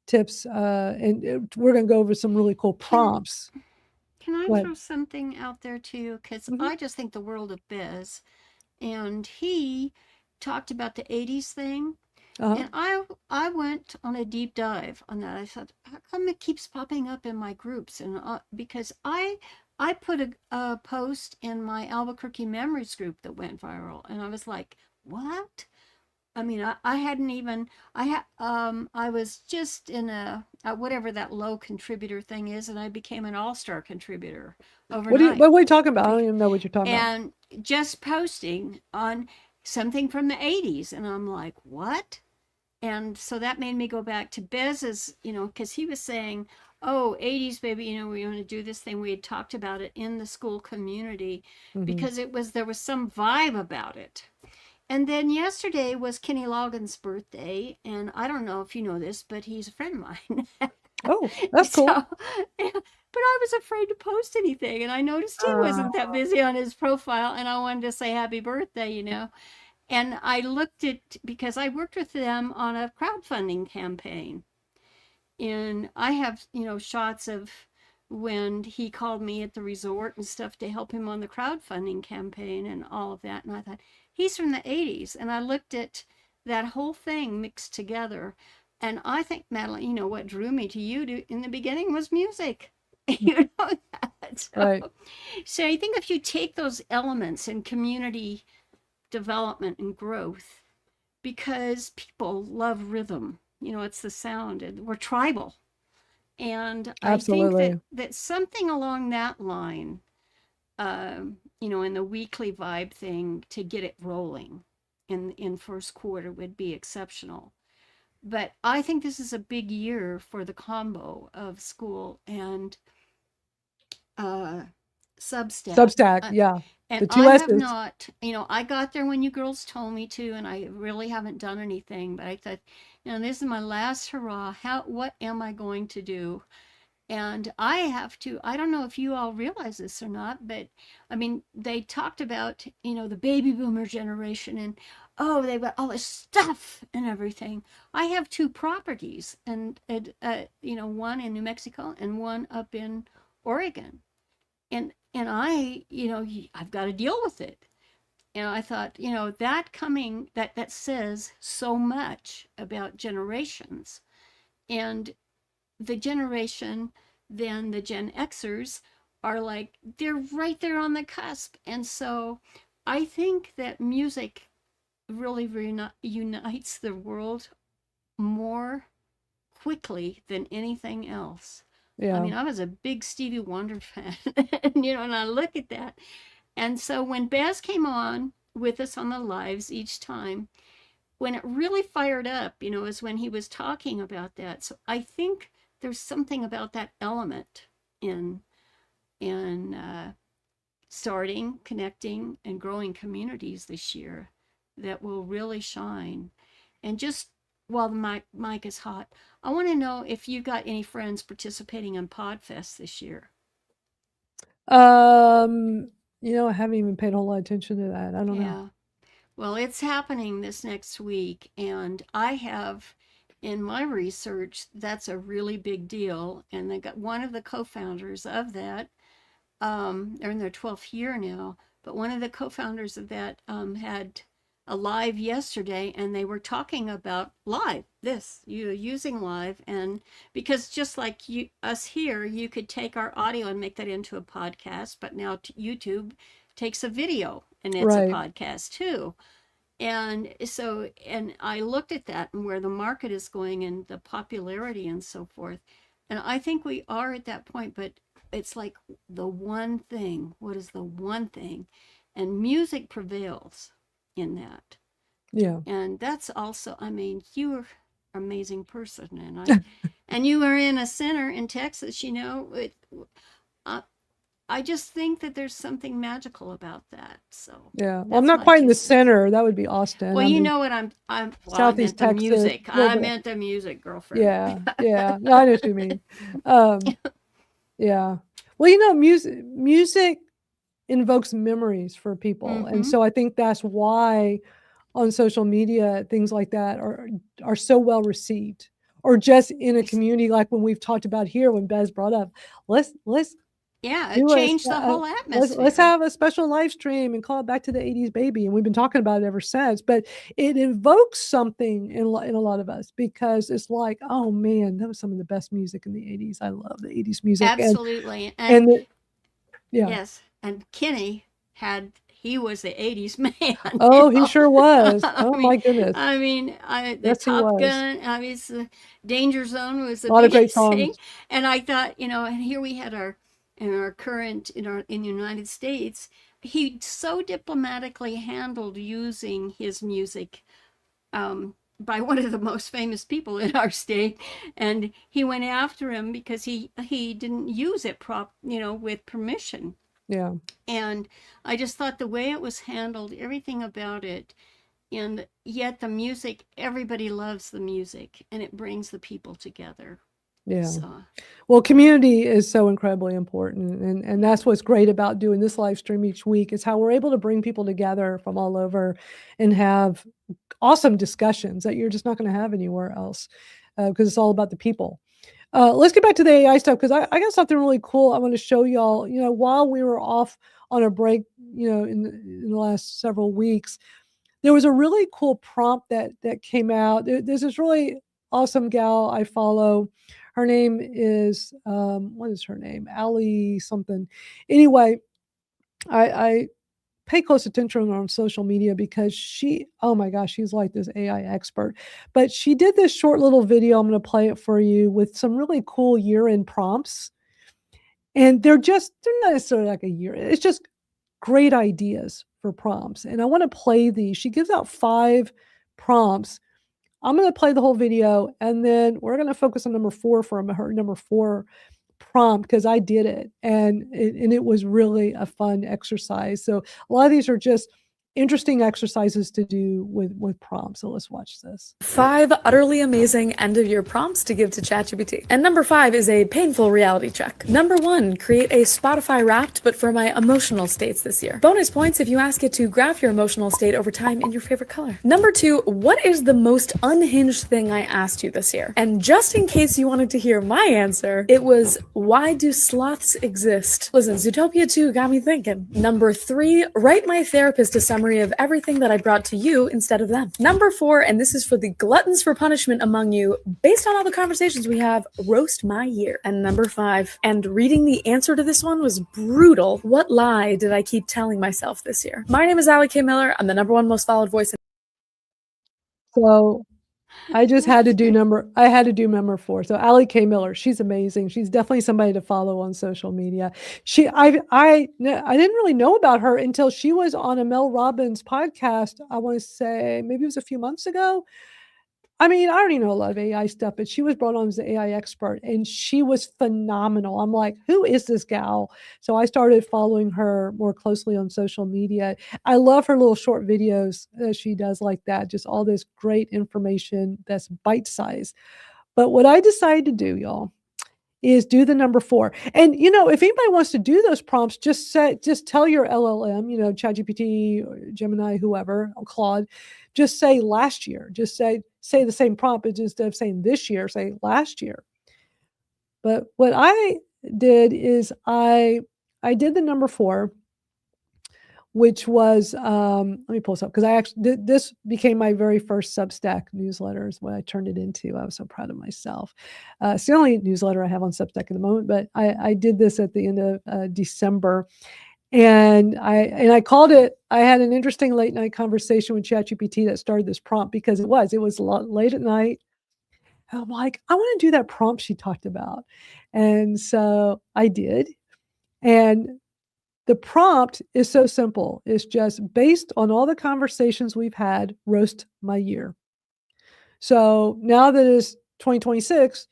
[SPEAKER 1] tips, and we're going to go over some really cool prompts.
[SPEAKER 3] Can I throw something out there too? Because I just think the world of Biz, and he talked about the 80s thing, and I went on a deep dive on that. I thought, how come it keeps popping up in my groups? And because I put a post in my Albuquerque Memories group that went viral, and I was like, what? I mean, I hadn't even, I was just in a whatever that low contributor thing is, and I became an all-star contributor overnight.
[SPEAKER 1] What are you talking about? I don't even know what you're talking about.
[SPEAKER 3] And just posting on something from the 80s, and I'm like, what? And so that made me go back to Bez's, because he was saying, oh, 80s baby, we want to do this thing. We had talked about it in the Skool community, because there was some vibe about it. And then yesterday was Kenny Loggins' birthday, and I don't know if you know this, but he's a friend of mine.
[SPEAKER 1] Oh, that's cool.
[SPEAKER 3] But I was afraid to post anything, and I noticed he wasn't that busy on his profile, and I wanted to say happy birthday, And I looked because I worked with them on a crowdfunding campaign. And I have, shots of when he called me at the resort and stuff to help him on the crowdfunding campaign and all of that. And I thought, he's from the 80s. And I looked at that whole thing mixed together. And I think, Madalyn, what drew me to you in the beginning was music. You know that.
[SPEAKER 1] Right.
[SPEAKER 3] So I think if you take those elements in community development and growth, because people love rhythm, it's the sound, and we're tribal. And I think that
[SPEAKER 1] Absolutely.
[SPEAKER 3] something along that line, in the weekly vibe thing to get it rolling in first quarter would be exceptional. But I think this is a big year for the combo of Skool and uh, Substack.
[SPEAKER 1] Substack. Yeah.
[SPEAKER 3] And
[SPEAKER 1] The two
[SPEAKER 3] I have
[SPEAKER 1] S's.
[SPEAKER 3] not, I got there when you girls told me to, and I really haven't done anything. But I thought, this is my last hurrah. What am I going to do? And I have to, I don't know if you all realize this or not, but I mean, they talked about, the baby boomer generation and, oh, they've got all this stuff and everything. I have two properties and, one in New Mexico and one up in Oregon. And I've got to deal with it. And I thought, that says so much about generations. And the generation, then the Gen Xers are like, they're right there on the cusp. And so I think that music really unites the world more quickly than anything else. I mean, I was a big Stevie Wonder fan, and I look at that. And so when Baz came on with us on the lives each time, when it really fired up, is when he was talking about that. So I think there's something about that element in starting, connecting, and growing communities this year that will really shine. And just while the mic is hot, I want to know if you got any friends participating in Podfest this year.
[SPEAKER 1] I haven't even paid a whole lot of attention to that. I don't know.
[SPEAKER 3] Well, it's happening this next week, and I have in my research that's a really big deal. And they got one of the co-founders of that. They're in their 12th year now, but one of the co-founders of that had a live yesterday, and they were talking about using live, and because just like us here, you could take our audio and make that into a podcast, but now YouTube takes a video and it's a podcast too. And so, and I looked at that and where the market is going and the popularity and so forth, and I think we are at that point, but it's like the one thing. What is the one thing? And music prevails in that.
[SPEAKER 1] Yeah.
[SPEAKER 3] And that's also, I mean, you're an amazing person. And and you were in a center in Texas, I just think that there's something magical about that. So
[SPEAKER 1] yeah, well, I'm not quite in the center. That would be Austin.
[SPEAKER 3] Well, you know what
[SPEAKER 1] Southeast
[SPEAKER 3] I meant
[SPEAKER 1] Texas.
[SPEAKER 3] the music. I meant the music, girlfriend.
[SPEAKER 1] Yeah. No, I know what you mean. Yeah. Well, music invokes memories for people, and so I think that's why on social media things like that are so well received. Or just in a community like when we've talked about here, when Bez brought up, let's
[SPEAKER 3] it changed the whole atmosphere.
[SPEAKER 1] Let's have a special live stream and call it back to the 80s baby. And we've been talking about it ever since, but it invokes something in a lot of us, because it's like, oh man, that was some of the best music in the 80s. I love the 80s music.
[SPEAKER 3] Absolutely. Yes. And Kenny he was the 80s man.
[SPEAKER 1] Oh, he sure was. My goodness.
[SPEAKER 3] I mean, the Top Gun, the Danger Zone was a
[SPEAKER 1] lot of great songs.
[SPEAKER 3] And I thought, and here we had in the United States, he so diplomatically handled using his music by one of the most famous people in our state, and he went after him because he didn't use it with permission.
[SPEAKER 1] Yeah.
[SPEAKER 3] And I just thought the way it was handled, everything about it, and yet the music, everybody loves the music, and it brings the people together.
[SPEAKER 1] Yeah. Well, community is so incredibly important. And that's what's great about doing this live stream each week, is how we're able to bring people together from all over and have awesome discussions that you're just not going to have anywhere else, because it's all about the people. Let's get back to the AI stuff, because I got something really cool I want to show y'all. While we were off on a break, in the last several weeks, there was a really cool prompt that came out. There's this really awesome gal I follow. Her name is, what is her name? Allie something. Anyway, I pay close attention on social media because oh my gosh, she's like this AI expert. But she did this short little video. I'm going to play it for you with some really cool year-end prompts. And they're not necessarily like a year. It's just great ideas for prompts. And I want to play these. She gives out 5 prompts. I'm going to play the whole video, and then we're going to focus on number 4 from her number 4 prompt, because I did it, and it was really a fun exercise. So a lot of these are just interesting exercises to do with prompts. So let's watch this.
[SPEAKER 4] 5 utterly amazing end-of-year prompts to give to ChatGPT. And number 5 is a painful reality check. Number 1, create a Spotify Wrapped, but for my emotional states this year. Bonus points if you ask it to graph your emotional state over time in your favorite color. Number 2, what is the most unhinged thing I asked you this year? And just in case you wanted to hear my answer, it was, why do sloths exist? Listen, Zootopia 2 got me thinking. Number 3, write my therapist a summary of everything that I brought to you instead of them. Number 4, and this is for the gluttons for punishment among you, based on all the conversations we have, roast my year. And number 5, and reading the answer to this one was brutal. What lie did I keep telling myself this year? My name is Allie K. Miller. I'm the #1 most followed voice.
[SPEAKER 1] So I just had to do number 4. So Allie K. Miller, she's amazing. She's definitely somebody to follow on social media. I didn't really know about her until she was on a Mel Robbins podcast. I want to say maybe it was a few months ago. I mean, I already know a lot of AI stuff, but she was brought on as the AI expert, and she was phenomenal. I'm like, who is this gal? So I started following her more closely on social media. I love her little short videos that she does like that, just all this great information that's bite-sized. But what I decided to do, y'all, is do the number 4. And, if anybody wants to do those prompts, just tell your LLM, ChatGPT, Gemini, whoever, Claude, just say last year. Just say the same prompt, but instead of saying this year, say last year. But what I did is I did the number 4, which was, let me pull this up, because this became my very first Substack newsletter is what I turned it into. I was so proud of myself. It's the only newsletter I have on Substack at the moment, but I did this at the end of December. And I called it, I had an interesting late night conversation with ChatGPT that started this prompt, because it was late at night. And I'm like, I want to do that prompt she talked about. And so I did. And the prompt is so simple. It's just based on all the conversations we've had, roast my year. So now that it's 2026,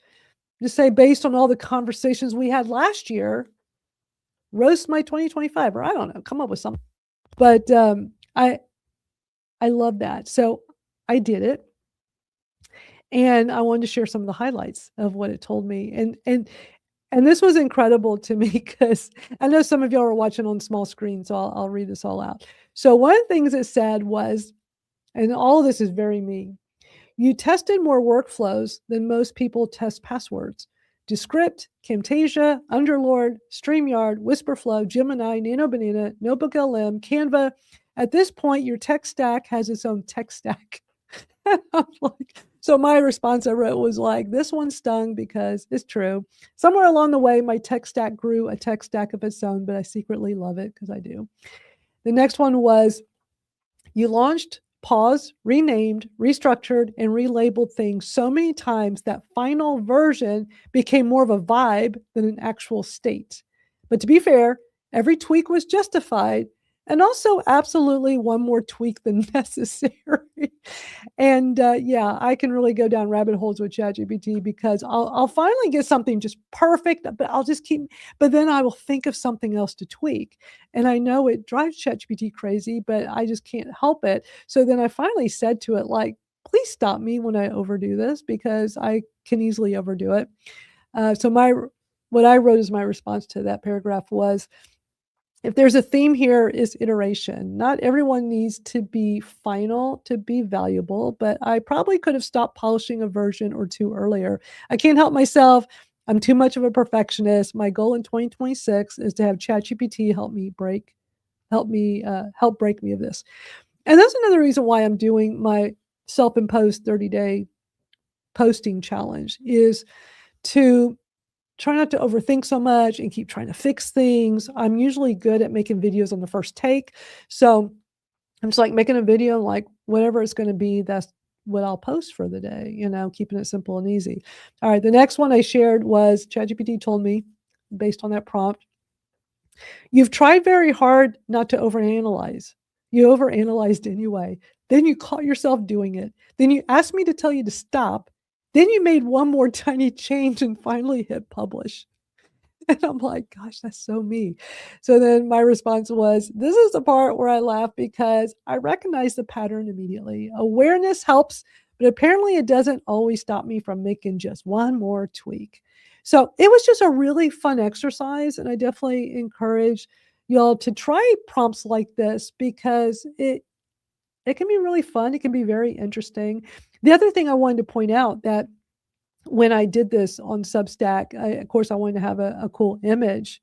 [SPEAKER 1] just say based on all the conversations we had last year, roast my 2025, or I don't know, come up with something. But I love that. So I did it. And I wanted to share some of the highlights of what it told me. And this was incredible to me, because I know some of y'all are watching on small screen, so I'll read this all out. So one of the things it said was, and all of this is very me, you tested more workflows than most people test passwords. Descript, Camtasia, Underlord, StreamYard, Whisperflow, Gemini, Nano Banana, Notebook LM, Canva. At this point, your tech stack has its own tech stack. So my response I wrote was like, this one stung because it's true. Somewhere along the way, my tech stack grew a tech stack of its own, but I secretly love it because I do. The next one was, you launched, paused, renamed, restructured, and relabeled things so many times that final version became more of a vibe than an actual state. But to be fair, every tweak was justified, and also absolutely one more tweak than necessary. And yeah, I can really go down rabbit holes with ChatGPT, because I'll finally get something just perfect, but but then I will think of something else to tweak. And I know it drives ChatGPT crazy, but I just can't help it. So then I finally said to it, like, please stop me when I overdo this, because I can easily overdo it. So what I wrote as my response to that paragraph was, if there's a theme here, is iteration. Not everyone needs to be final to be valuable, but I probably could have stopped polishing a version or two earlier. I can't help myself. I'm too much of a perfectionist. My goal in 2026 is to have ChatGPT help break me of this. And that's another reason why I'm doing my self-imposed 30-day posting challenge, is to try not to overthink so much and keep trying to fix things. I'm usually good at making videos on the first take. So I'm just like making a video, like whatever it's going to be, that's what I'll post for the day, keeping it simple and easy. All right. The next one I shared was ChatGPT told me, based on that prompt, you've tried very hard not to overanalyze. You overanalyzed anyway. Then you caught yourself doing it. Then you asked me to tell you to stop. Then you made one more tiny change and finally hit publish. And I'm like, gosh, that's so me. So then my response was, this is the part where I laugh because I recognize the pattern immediately. Awareness helps, but apparently it doesn't always stop me from making just one more tweak. So it was just a really fun exercise. And I definitely encourage y'all to try prompts like this because it can be really fun. It can be very interesting. The other thing I wanted to point out that when I did this on Substack, of course, I wanted to have a cool image.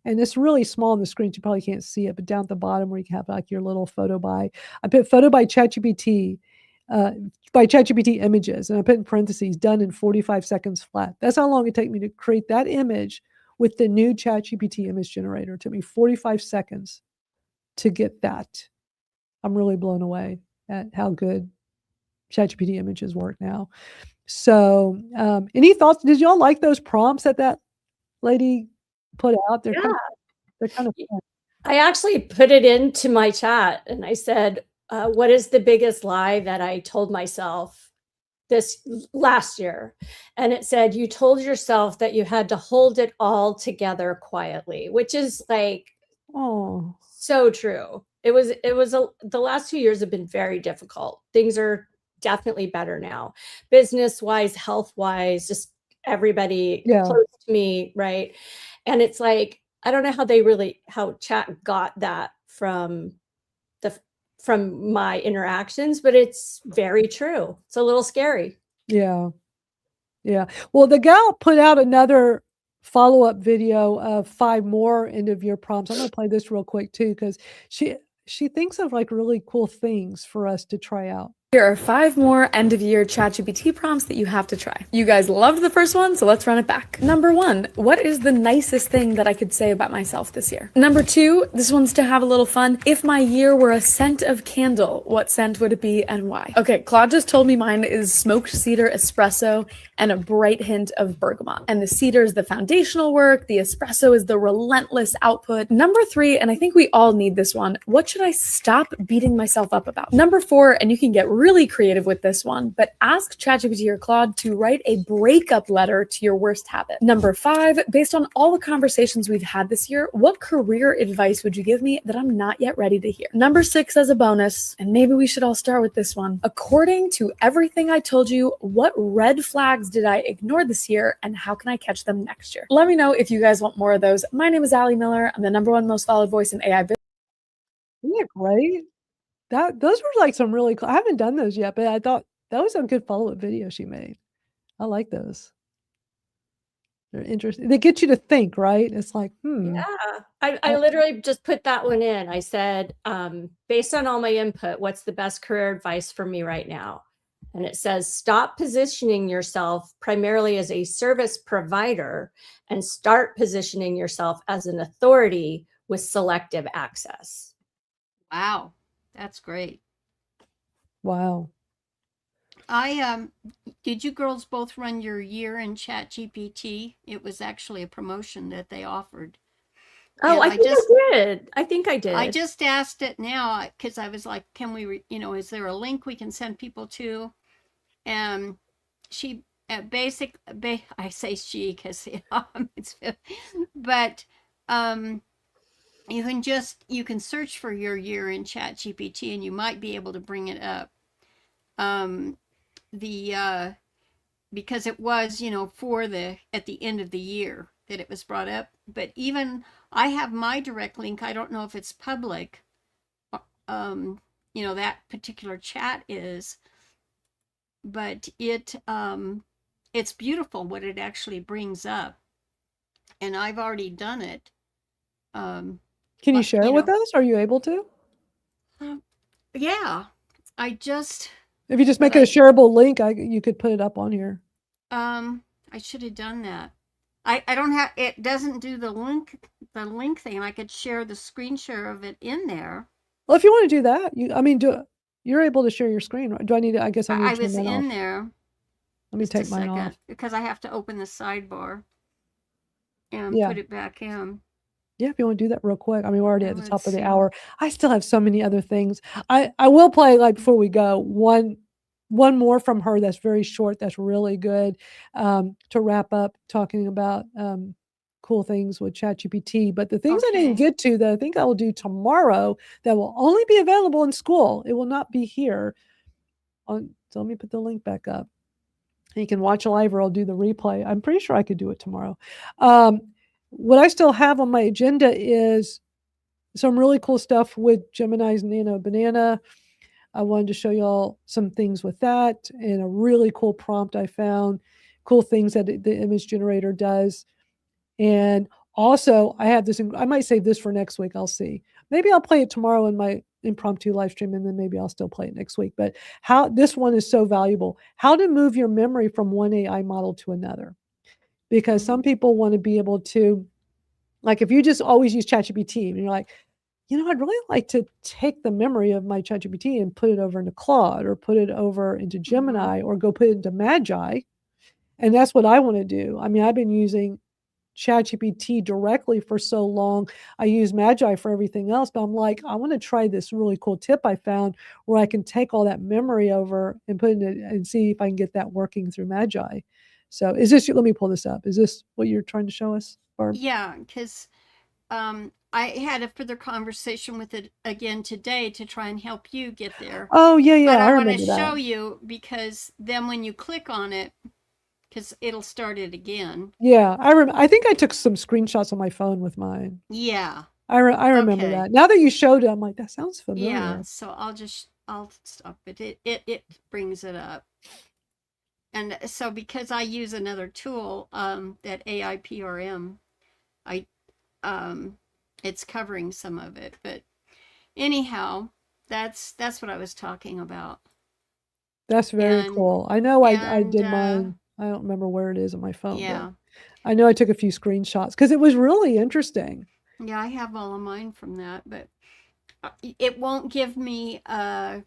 [SPEAKER 1] And it's really small on the screen. You probably can't see it, but down at the bottom where you can have like your little photo by, I put photo by ChatGPT, by ChatGPT images. And I put in parentheses, done in 45 seconds flat. That's how long it took me to create that image with the new ChatGPT image generator. It took me 45 seconds to get that. I'm really blown away at how good ChatGPT images work now. So, any thoughts? Did y'all like those prompts that lady put out? They're kind of fun.
[SPEAKER 2] I actually put it into my chat and I said, what is the biggest lie that I told myself this last year? And it said, you told yourself that you had to hold it all together quietly, which is like,
[SPEAKER 1] oh,
[SPEAKER 2] so true. The last 2 years have been very difficult. Things are definitely better now, business wise, health wise, just everybody close to me. Right. And it's like, I don't know how chat got that from my interactions, but it's very true. It's a little scary.
[SPEAKER 1] Yeah. Yeah. Well, the gal put out another follow-up video of 5 more end of year prompts. I'm going to play this real quick too, because she thinks of like really cool things for us to try out.
[SPEAKER 4] Here are 5 more end-of-year ChatGPT prompts that you have to try. You guys loved the first one, so let's run it back. Number 1, what is the nicest thing that I could say about myself this year? Number 2, this one's to have a little fun. If my year were a scent of candle, what scent would it be and why? Okay, Claude just told me mine is smoked cedar espresso and a bright hint of bergamot. And the cedar is the foundational work, the espresso is the relentless output. Number 3, and I think we all need this one, what should I stop beating myself up about? Number 4, and you can get really creative with this one, but ask ChatGPT or Claude to write a breakup letter to your worst habit. Number 5, based on all the conversations we've had this year, what career advice would you give me that I'm not yet ready to hear? Number 6 as a bonus, and maybe we should all start with this one. According to everything I told you, what red flags did I ignore this year and how can I catch them next year? Let me know if you guys want more of those. My name is Allie Miller. I'm the #1 most followed voice in AI business.
[SPEAKER 1] Isn't that great? Those were like some really cool. I haven't done those yet, but I thought that was a good follow-up video she made. I like those. They're interesting. They get you to think, right? It's like,
[SPEAKER 2] Yeah. I literally just put that one in. I said, based on all my input, what's the best career advice for me right now? And it says, stop positioning yourself primarily as a service provider and start positioning yourself as an authority with selective access.
[SPEAKER 3] Wow. That's great.
[SPEAKER 1] wow.
[SPEAKER 3] Did you girls both run your year in ChatGPT? It was actually a promotion that they offered.
[SPEAKER 2] Oh, I did. I think I did.
[SPEAKER 3] I just asked it now because I was like, can we, is there a link we can send people to? And she, I say she because but you can search for your year in ChatGPT and you might be able to bring it up. Because it was, at the end of the year that it was brought up, but even I have my direct link. I don't know if it's public. That particular chat is, but it's beautiful what it actually brings up. And I've already done it.
[SPEAKER 1] Can you share it with us? Are you able to?
[SPEAKER 3] Yeah.
[SPEAKER 1] If you just make it a shareable link, you could put it up on here.
[SPEAKER 3] I should have done that. I don't have, it doesn't do the link thing. I could share the screen share of it in there.
[SPEAKER 1] Well, if you want to do that, you're able to share your screen. Right? Do I need to, I guess I need
[SPEAKER 3] I
[SPEAKER 1] to turn
[SPEAKER 3] was
[SPEAKER 1] that
[SPEAKER 3] in
[SPEAKER 1] off.
[SPEAKER 3] there.
[SPEAKER 1] Let me
[SPEAKER 3] Just a
[SPEAKER 1] take mine
[SPEAKER 3] second,
[SPEAKER 1] off.
[SPEAKER 3] because I have to open the sidebar and
[SPEAKER 1] Yeah.
[SPEAKER 3] put it back in.
[SPEAKER 1] Yeah, if you want to do that real quick. I mean, we're already at the top
[SPEAKER 3] Let's
[SPEAKER 1] of the
[SPEAKER 3] see.
[SPEAKER 1] hour. I still have so many other things. I will play, like, before we go, one more from her that's very short, that's really good, to wrap up talking about cool things with ChatGPT. But the things I didn't
[SPEAKER 3] Okay.
[SPEAKER 1] get to that I think I will do tomorrow that will only be available in Skool. It will not be here. So let me put the link back up. You can watch live, or I'll do the replay. I'm pretty sure I could do it tomorrow. What I still have on my agenda is some really cool stuff with Gemini's Nano Banana. I wanted to show y'all some things with that, and a really cool prompt I found, cool things that the image generator does. And also, I have this, I might save this for next week. I'll see. Maybe I'll play it tomorrow in my impromptu live stream, and then maybe I'll still play it next week. But how this one is so valuable, how to move your memory from one AI model to another. Because some people want to be able to, like, if you just always use ChatGPT and you're like, I'd really like to take the memory of my ChatGPT and put it over into Claude, or put it over into Gemini, or go put it into Magi. And that's what I want to do. I mean, I've been using ChatGPT directly for so long. I use Magi for everything else, but I'm like, I want to try this really cool tip I found where I can take all that memory over and put it in and see if I can get that working through Magi. So is this, let me pull this up. Is this what you're trying to show us, Barb?
[SPEAKER 3] Yeah, because I had a further conversation with it again today to try and help you get there.
[SPEAKER 1] Oh, yeah.
[SPEAKER 3] But I want
[SPEAKER 1] remember
[SPEAKER 3] to
[SPEAKER 1] that.
[SPEAKER 3] show you, because then when you click on it, because it'll start it again.
[SPEAKER 1] Yeah, I think I took some screenshots on my phone with mine.
[SPEAKER 3] Yeah.
[SPEAKER 1] I remember
[SPEAKER 3] Okay.
[SPEAKER 1] that. Now that you showed it, I'm like, that sounds familiar.
[SPEAKER 3] Yeah. So I'll stop it. It brings it up. And so because I use another tool, that AIPRM, it's covering some of it. But anyhow, that's what I was talking about.
[SPEAKER 1] That's very
[SPEAKER 3] And
[SPEAKER 1] cool. I know I did mine. I don't remember where it is on my phone.
[SPEAKER 3] Yeah.
[SPEAKER 1] I know I took a few screenshots because it was really interesting.
[SPEAKER 3] Yeah, I have all of mine from that, but it won't give me a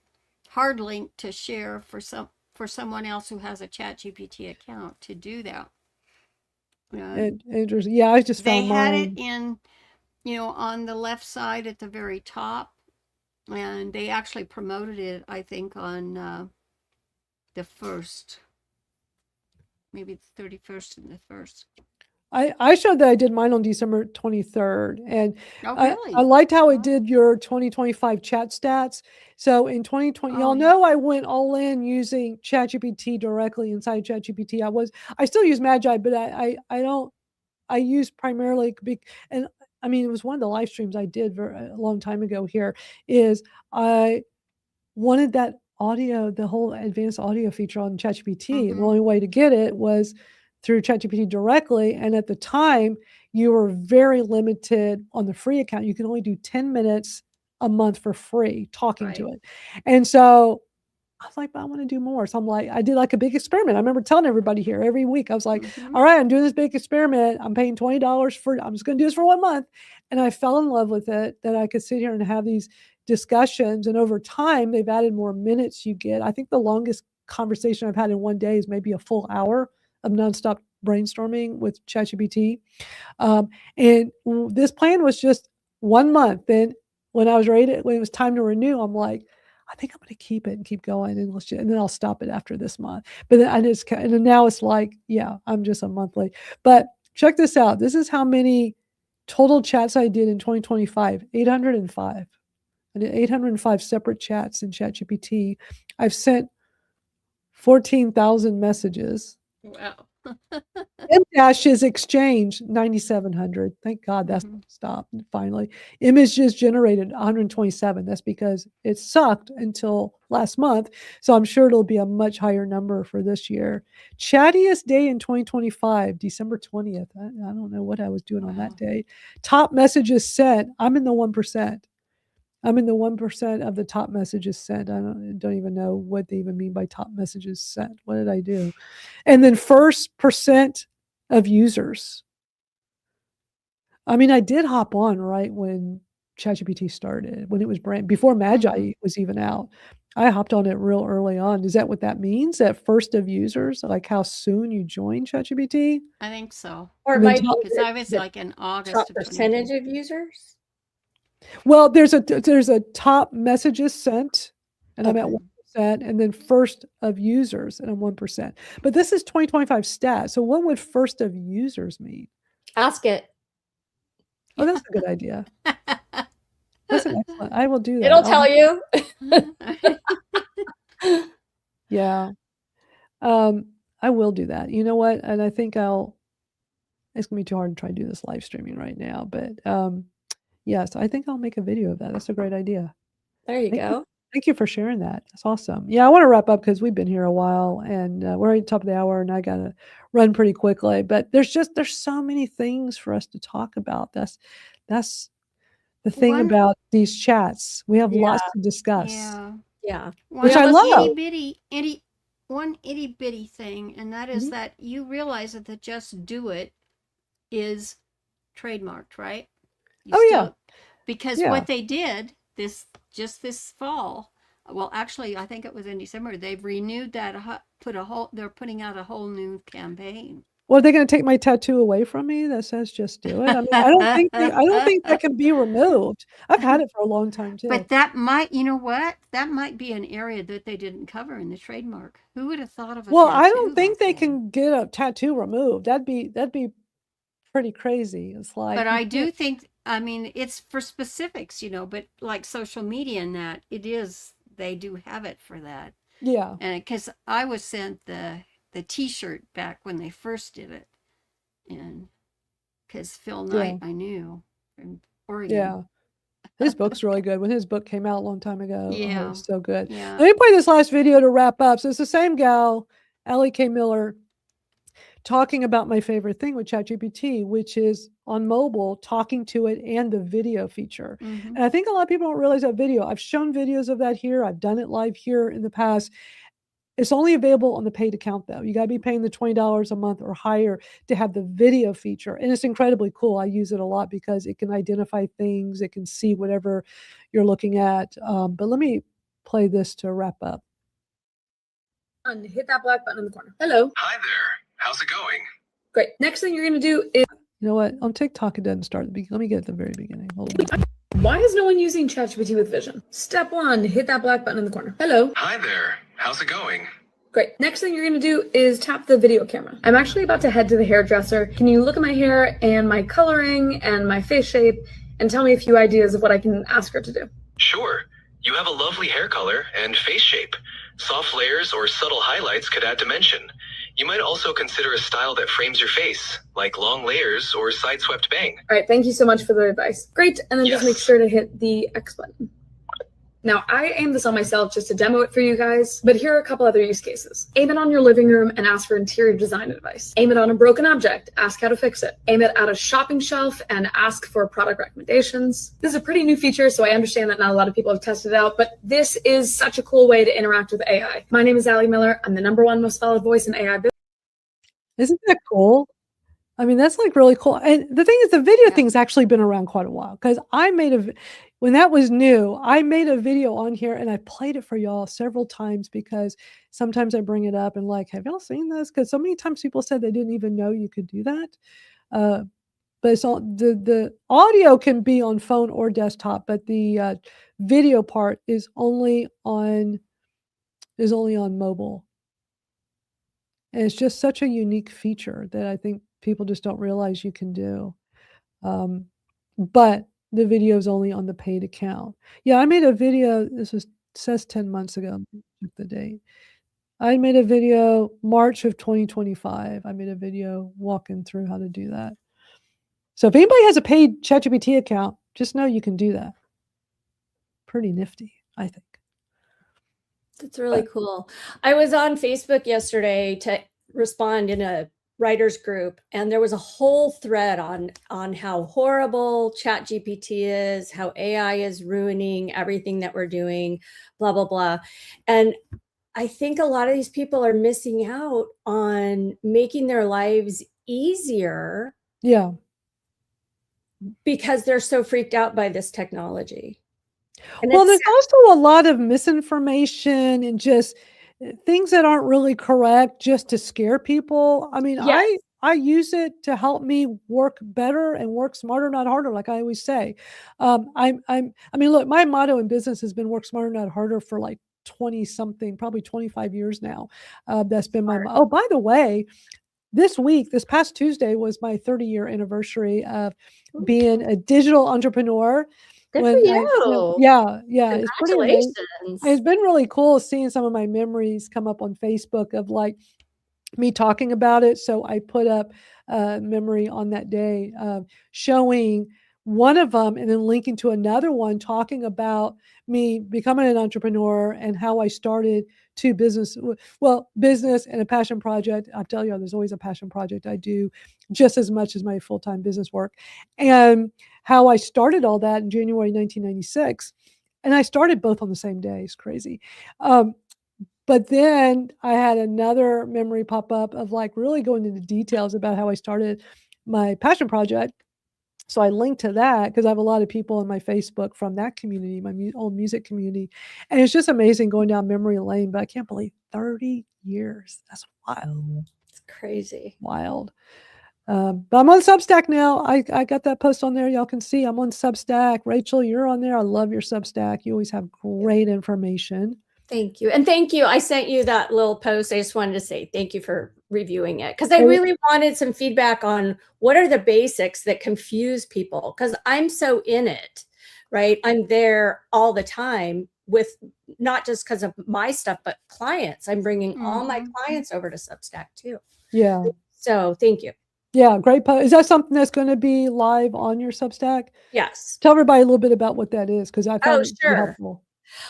[SPEAKER 3] hard link to share for someone else who has a ChatGPT account to do that.
[SPEAKER 1] Interesting. Yeah, I just found
[SPEAKER 3] They had
[SPEAKER 1] mine.
[SPEAKER 3] it in, on the left side at the very top, and they actually promoted it, I think, on the 1st, maybe the 31st and the 1st.
[SPEAKER 1] I showed that I did mine on December 23rd, and
[SPEAKER 3] Oh, really?
[SPEAKER 1] I liked how it did your 2025 chat stats. So in 2020, y'all know I went all in using ChatGPT directly inside ChatGPT. I still use Magi, but I use primarily, and I mean, it was one of the live streams I did a long time ago here, is I wanted that audio, the whole advanced audio feature on ChatGPT. And the only way to get it was through ChatGPT directly. And at the time, you were very limited on the free account. You can only do 10 minutes a month for free talking to it. And so I was like, but I want to do more. So I'm like, I did like a big experiment. I remember telling everybody here every week, I was like, all right, I'm doing this big experiment. I'm paying $20 I'm just going to do this for 1 month. And I fell in love with it, that I could sit here and have these discussions. And over time, they've added more minutes you get. I think the longest conversation I've had in one day is maybe a full hour of nonstop brainstorming with ChatGPT. And this plan was just 1 month. Then when it was time to renew, I'm like, I think I'm going to keep it and keep going, and then I'll stop it after this month. But then and then now it's like, yeah, I'm just a monthly. But check this out. This is how many total chats I did in 2025. 805. I did 805 separate chats in ChatGPT. I've sent 14,000 messages.
[SPEAKER 3] Wow.
[SPEAKER 1] M-dashes exchanged 9,700. Thank God that's stopped finally. Images generated 127. That's because it sucked until last month. So I'm sure it'll be a much higher number for this year. Chattiest day in 2025, December 20th. I don't know what I was doing on that day. Top messages sent. I'm in the 1%. I'm in the 1% of the top messages sent. I don't even know what they even mean by top messages sent. What did I do? And then first % of users. I mean, I did hop on right when ChatGPT started, when it was before Magi was even out. I hopped on it real early on. Is that what that means? That first of users, like how soon you join ChatGPT?
[SPEAKER 3] I think so.
[SPEAKER 2] Or it
[SPEAKER 1] And then
[SPEAKER 2] might be
[SPEAKER 3] Because I was like in August
[SPEAKER 2] top
[SPEAKER 3] of
[SPEAKER 2] percentage
[SPEAKER 3] 2023.
[SPEAKER 2] of users.
[SPEAKER 1] Well, there's a top messages sent, and I'm at
[SPEAKER 2] Okay.
[SPEAKER 1] 1%, and then first of users, and I'm 1%. But this is 2025 stats. So what would first of users mean?
[SPEAKER 2] Ask it.
[SPEAKER 1] Oh, that's a good idea. That's an excellent. I will do that.
[SPEAKER 2] It'll tell you.
[SPEAKER 1] Yeah. I will do that. You know what? And I think it's gonna be too hard to try to do this live streaming right now, but yes, I think I'll make a video of that. That's a great idea.
[SPEAKER 2] There you
[SPEAKER 1] Thank
[SPEAKER 2] go.
[SPEAKER 1] Thank you for sharing that. That's awesome. Yeah, I want to wrap up because we've been here a while and we're at the top of the hour and I gotta run pretty quickly. But there's so many things for us to talk about. That's the thing
[SPEAKER 3] One-
[SPEAKER 1] about these chats. We have lots
[SPEAKER 2] Yeah.
[SPEAKER 1] to discuss.
[SPEAKER 3] Yeah.
[SPEAKER 2] Yeah.
[SPEAKER 1] Which I
[SPEAKER 3] almost
[SPEAKER 1] love.
[SPEAKER 3] one itty bitty thing, and that is that you realize that the Just Do It is trademarked, right?
[SPEAKER 1] Yeah.
[SPEAKER 3] Because
[SPEAKER 1] Yeah.
[SPEAKER 3] what they did this fall, well, actually, I think it was in December. They've renewed that. They're putting out a whole new campaign.
[SPEAKER 1] Well, are they going to take my tattoo away from me that says "Just Do It"? I mean, I don't think that can be removed. I've had it for a long time too.
[SPEAKER 3] But that might, you know what? That might be an area that they didn't cover in the trademark. Who would have thought of a
[SPEAKER 1] Well,
[SPEAKER 3] tattoo
[SPEAKER 1] I don't think they
[SPEAKER 3] like that?
[SPEAKER 1] can get a tattoo removed. That'd be pretty crazy. It's like,
[SPEAKER 3] But
[SPEAKER 1] you
[SPEAKER 3] I do
[SPEAKER 1] can't-
[SPEAKER 3] think, I mean, it's for specifics, but like social media and that, they do have it for that.
[SPEAKER 1] yeah,
[SPEAKER 3] And because I was sent the T-shirt back when they first did it, and because Phil Knight, I knew from Oregon.
[SPEAKER 1] yeah. His book's really good. When his book came out a long time ago, it
[SPEAKER 3] Yeah.
[SPEAKER 1] was so good.
[SPEAKER 3] Yeah.
[SPEAKER 1] Let me play this last video to wrap up. So it's the same gal, Allie K. Miller, talking about my favorite thing with ChatGPT, which is on mobile, talking to it and the video feature.
[SPEAKER 3] Mhm.
[SPEAKER 1] And I think a lot of people don't realize that video. I've shown videos of that here. I've done it live here in the past. It's only available on the paid account, though. You got to be paying the $20 a month or higher to have the video feature. And it's incredibly cool. I use it a lot because it can identify things. It can see whatever you're looking at. But let me play this to wrap up.
[SPEAKER 4] Hit that black button in the corner. Hello.
[SPEAKER 5] Hi there. How's it going?
[SPEAKER 4] Great. Next thing you're going to do is...
[SPEAKER 1] You know what? On TikTok, it doesn't start at the beginning. Let me get at the very beginning. Hold on.
[SPEAKER 4] Why is no one using ChatGPT with vision? Step 1, hit that black button in the corner. Hello.
[SPEAKER 5] Hi there. How's it going?
[SPEAKER 4] Great. Next thing you're going to do is tap the video camera. I'm actually about to head to the hairdresser. Can you look at my hair and my coloring and my face shape and tell me a few ideas of what I can ask her to do?
[SPEAKER 5] Sure. You have a lovely hair color and face shape. Soft layers or subtle highlights could add dimension. You might also consider a style that frames your face, like long layers or side-swept bang.
[SPEAKER 4] All right, thank you so much for the advice. Great, and then just make
[SPEAKER 5] Yes.
[SPEAKER 4] sure to hit the X button. Now, I aimed this on myself just to demo it for you guys, but here are a couple other use cases. Aim it on your living room and ask for interior design advice. Aim it on a broken object, ask how to fix it. Aim it at a shopping shelf and ask for product recommendations. This is a pretty new feature, so I understand that not a lot of people have tested it out, but this is such a cool way to interact with AI. My name is Allie Miller. I'm the #1 most followed voice in AI business.
[SPEAKER 1] Isn't that cool? I mean, that's like really cool. And the thing is, the video thing's actually been around quite a while because when that was new, I made a video on here and I played it for y'all several times because sometimes I bring it up and like, have y'all seen this? Because so many times people said they didn't even know you could do that. But it's all the audio can be on phone or desktop, but the video part is only on mobile. And it's just such a unique feature that I think people just don't realize you can do. But the video is only on the paid account. Yeah, I made a video. Says 10 months ago. Check the date. I made a video March of 2025. I made a video walking through how to do that. So if anybody has a paid ChatGPT account, just know you can do that. Pretty nifty, I think.
[SPEAKER 2] That's really cool. I was on Facebook yesterday to respond in a writers group, and there was a whole thread on how horrible ChatGPT is, how AI is ruining everything that we're doing, blah blah blah. And I think a lot of these people are missing out on making their lives easier
[SPEAKER 1] Yeah.
[SPEAKER 2] because they're so freaked out by this technology. And
[SPEAKER 1] Well,
[SPEAKER 2] it's
[SPEAKER 1] there's also a lot of misinformation and just things that aren't really correct just to scare people. I mean,
[SPEAKER 2] yes,
[SPEAKER 1] I use it to help me work better and work smarter, not harder, like I always say. I mean, look, my motto in business has been work smarter, not harder for like 20 something, probably 25 years now. That's been my, oh, by the way, this past Tuesday was my 30-year anniversary of being a digital entrepreneur.
[SPEAKER 2] good for you.
[SPEAKER 1] Yeah, it's pretty amazing.
[SPEAKER 2] Congratulations.
[SPEAKER 1] It's been really cool seeing some of my memories come up on Facebook of like me talking about it. So I put up a memory on that day showing one of them and then linking to another one talking about me becoming an entrepreneur and how I started two business and a passion project. I'll tell you, there's always a passion project I do just as much as my full-time business work, and how I started all that in January 1996. And I started both on the same day. It's crazy. But then I had another memory pop up of like really going into details about how I started my passion project. So I linked to that because I have a lot of people in my Facebook from that community, my old music community. And it's just amazing going down memory lane, but I can't believe 30 years. That's wild.
[SPEAKER 2] It's crazy.
[SPEAKER 1] Wild. But I'm on Substack now. I got that post on there. Y'all can see I'm on Substack. Rachel, you're on there. I love your Substack. You always have great information.
[SPEAKER 2] Thank you. And thank you. I sent you that little post. I just wanted to say thank you for reviewing it because I really wanted some feedback on what are the basics that confuse people, because I'm so in it, right? I'm there all the time with not just because of my stuff, but clients. I'm bringing all my clients over to Substack too.
[SPEAKER 1] Yeah.
[SPEAKER 2] So thank you.
[SPEAKER 1] Yeah, great post. Is that something that's going to be live on your Substack?
[SPEAKER 2] Yes.
[SPEAKER 1] Tell everybody a little bit about what that is because I found it
[SPEAKER 2] sure.
[SPEAKER 1] helpful.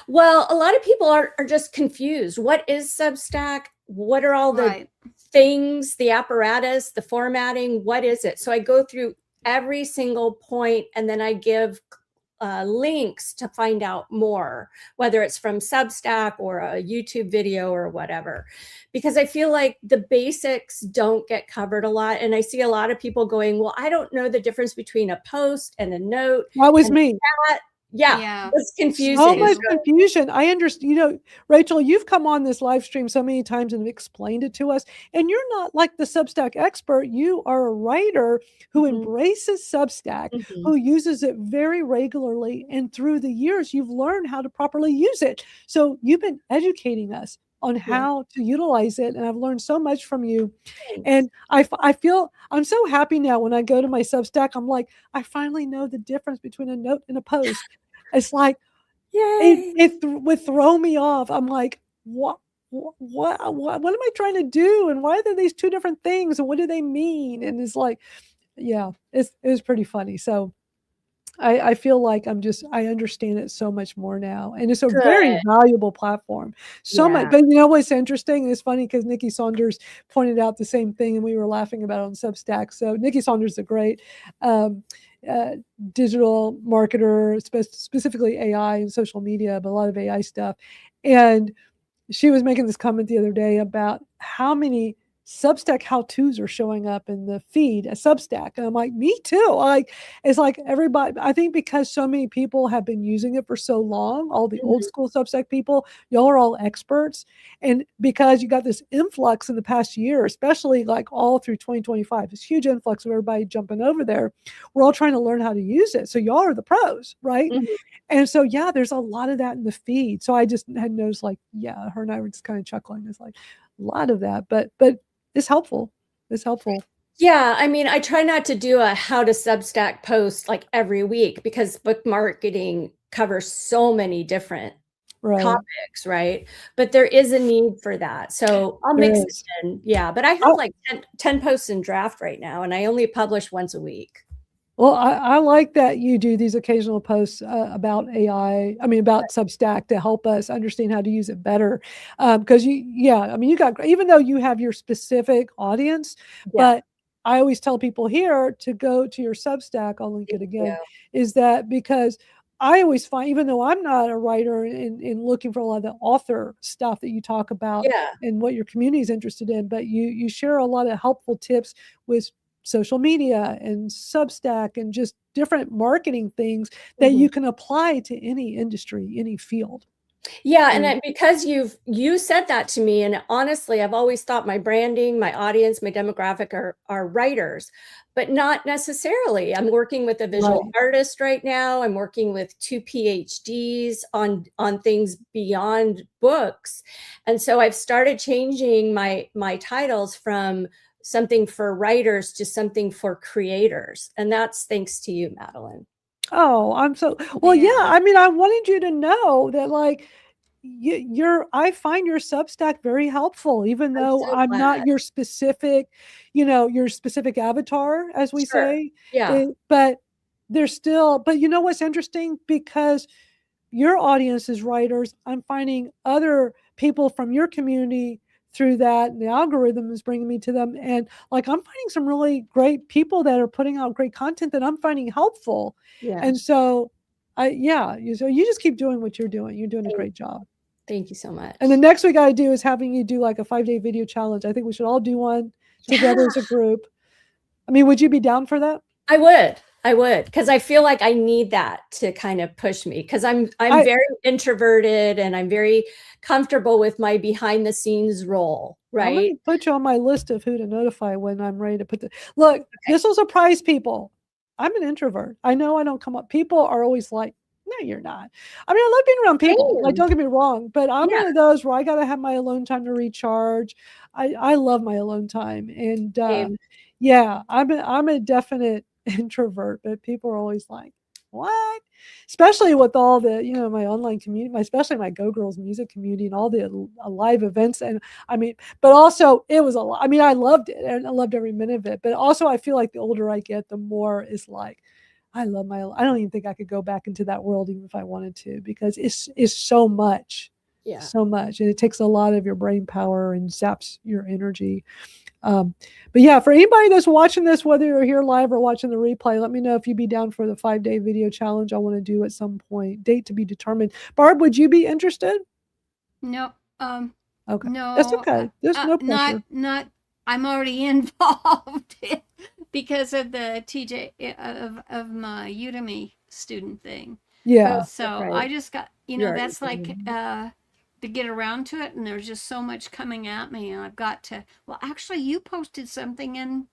[SPEAKER 2] Well, a lot of people are just confused. What is Substack? What are all the things, the apparatus, the formatting? What is it? So I go through every single point and then I give links to find out more, whether it's from Substack or a YouTube video or whatever, because I feel like the basics don't get covered a lot. And I see a lot of people going, well, I don't know the difference between a post and a note.
[SPEAKER 1] That was me.
[SPEAKER 2] Yeah, it's confusing.
[SPEAKER 1] So much confusion. I understand. Rachel, you've come on this live stream so many times and explained it to us. And you're not like the Substack expert. You are a writer who embraces Substack, who uses it very regularly. And through the years, you've learned how to properly use it. So you've been educating us on how to utilize it. And I've learned so much from you.
[SPEAKER 2] Thanks.
[SPEAKER 1] And I feel I'm so happy now when I go to my Substack, I'm like, I finally know the difference between a note and a post. It's like, it would throw me off. I'm like, what am I trying to do? And why are there these two different things? And what do they mean? And it's like, yeah, it was pretty funny. So I feel like I understand it so much more now. And it's a very valuable platform. So much. But what's interesting? It's funny because Nikki Saunders pointed out the same thing and we were laughing about it on Substack. So Nikki Saunders is a great digital marketer, specifically AI and social media, but a lot of AI stuff. And she was making this comment the other day about how many Substack how-tos are showing up in the feed at Substack. And I'm like, me too. It's like everybody, I think because so many people have been using it for so long, all the old school Substack people, y'all are all experts. And because you got this influx in the past year, especially like all through 2025, this huge influx of everybody jumping over there, we're all trying to learn how to use it. So y'all are the pros, right? And so, there's a lot of that in the feed. So I just had noticed her and I were just kind of chuckling. It's like a lot of that, but it's helpful. It's helpful.
[SPEAKER 2] Yeah. I mean, I try not to do a how to Substack post like every week because book marketing covers so many different topics, right? But there is a need for that. So I'll mix it in. Yeah. But I have like 10 posts in draft right now and I only publish once a week.
[SPEAKER 1] Well, I like that you do these occasional posts about AI. I mean, about Substack to help us understand how to use it better. Because I mean, you got, even though you have your specific audience,
[SPEAKER 2] Yeah.
[SPEAKER 1] but I always tell people here to go to your Substack. I'll link it again. Is that because I always find, even though I'm not a writer in looking for a lot of the author stuff that you talk about
[SPEAKER 2] Yeah.
[SPEAKER 1] and what your community is interested in, but you share a lot of helpful tips with social media and Substack and just different marketing things that you can apply to any industry, any field.
[SPEAKER 2] Yeah, and because you said that to me, and honestly, I've always thought my branding, my audience, my demographic are writers, but not necessarily. I'm working with a visual artist right now. I'm working with 2 PhDs on things beyond books, and so I've started changing my titles from something for writers to something for creators, and that's thanks to you, Madalyn.
[SPEAKER 1] Oh, I'm so well. Yeah, I mean, I wanted you to know that, like, I find your Substack very helpful, even though
[SPEAKER 2] so
[SPEAKER 1] I'm not
[SPEAKER 2] glad.
[SPEAKER 1] your specific, your specific avatar, as we
[SPEAKER 2] Sure.
[SPEAKER 1] say.
[SPEAKER 2] Yeah.
[SPEAKER 1] But there's still, but you know what's interesting? Because your audience is writers, I'm finding other people from your community through that, and the algorithm is bringing me to them. And like, I'm finding some really great people that are putting out great content that I'm finding helpful.
[SPEAKER 2] Yeah.
[SPEAKER 1] And so so you just keep doing what you're doing. You're doing a great job.
[SPEAKER 2] Thank you so much.
[SPEAKER 1] And the next week I do is having you do like a 5-day video challenge. I think we should all do one together as a group. I mean, would you be down for that?
[SPEAKER 2] I would, because I feel like I need that to kind of push me, because I'm very introverted and I'm very comfortable with my behind the scenes role,
[SPEAKER 1] I'm
[SPEAKER 2] right?
[SPEAKER 1] going to put you on my list of who to notify when I'm ready to put look, this will surprise people. I'm an introvert. I know I don't come up. People are always like, no, you're not. I mean, I love being around people. Like, don't get me wrong, but I'm one of those where I got to have my alone time to recharge. I love my alone time. And yeah, I'm a definite introvert, but people are always like, what? Especially with all the, my online community, especially my Go Girls music community and all the live events. And I mean, but also it was a lot. I mean, I loved it and I loved every minute of it. But also I feel like the older I get, the more it's like, I don't even think I could go back into that world even if I wanted to, because it's so much.
[SPEAKER 2] Yeah.
[SPEAKER 1] So much. And it takes a lot of your brain power and zaps your energy. But yeah, for anybody that's watching this, whether you're here live or watching the replay, let me know if you'd be down for the 5-day video challenge I want to do at some point. Date to be determined. Barb, would you be interested?
[SPEAKER 3] No.
[SPEAKER 1] Okay.
[SPEAKER 3] No.
[SPEAKER 1] That's okay. There's no pressure.
[SPEAKER 3] Not. I'm already involved because of the TJ of my Udemy student thing.
[SPEAKER 1] Yeah.
[SPEAKER 3] So I just got, that's like to get around to it, and there's just so much coming at me, and I've got to. Well, actually, you posted something in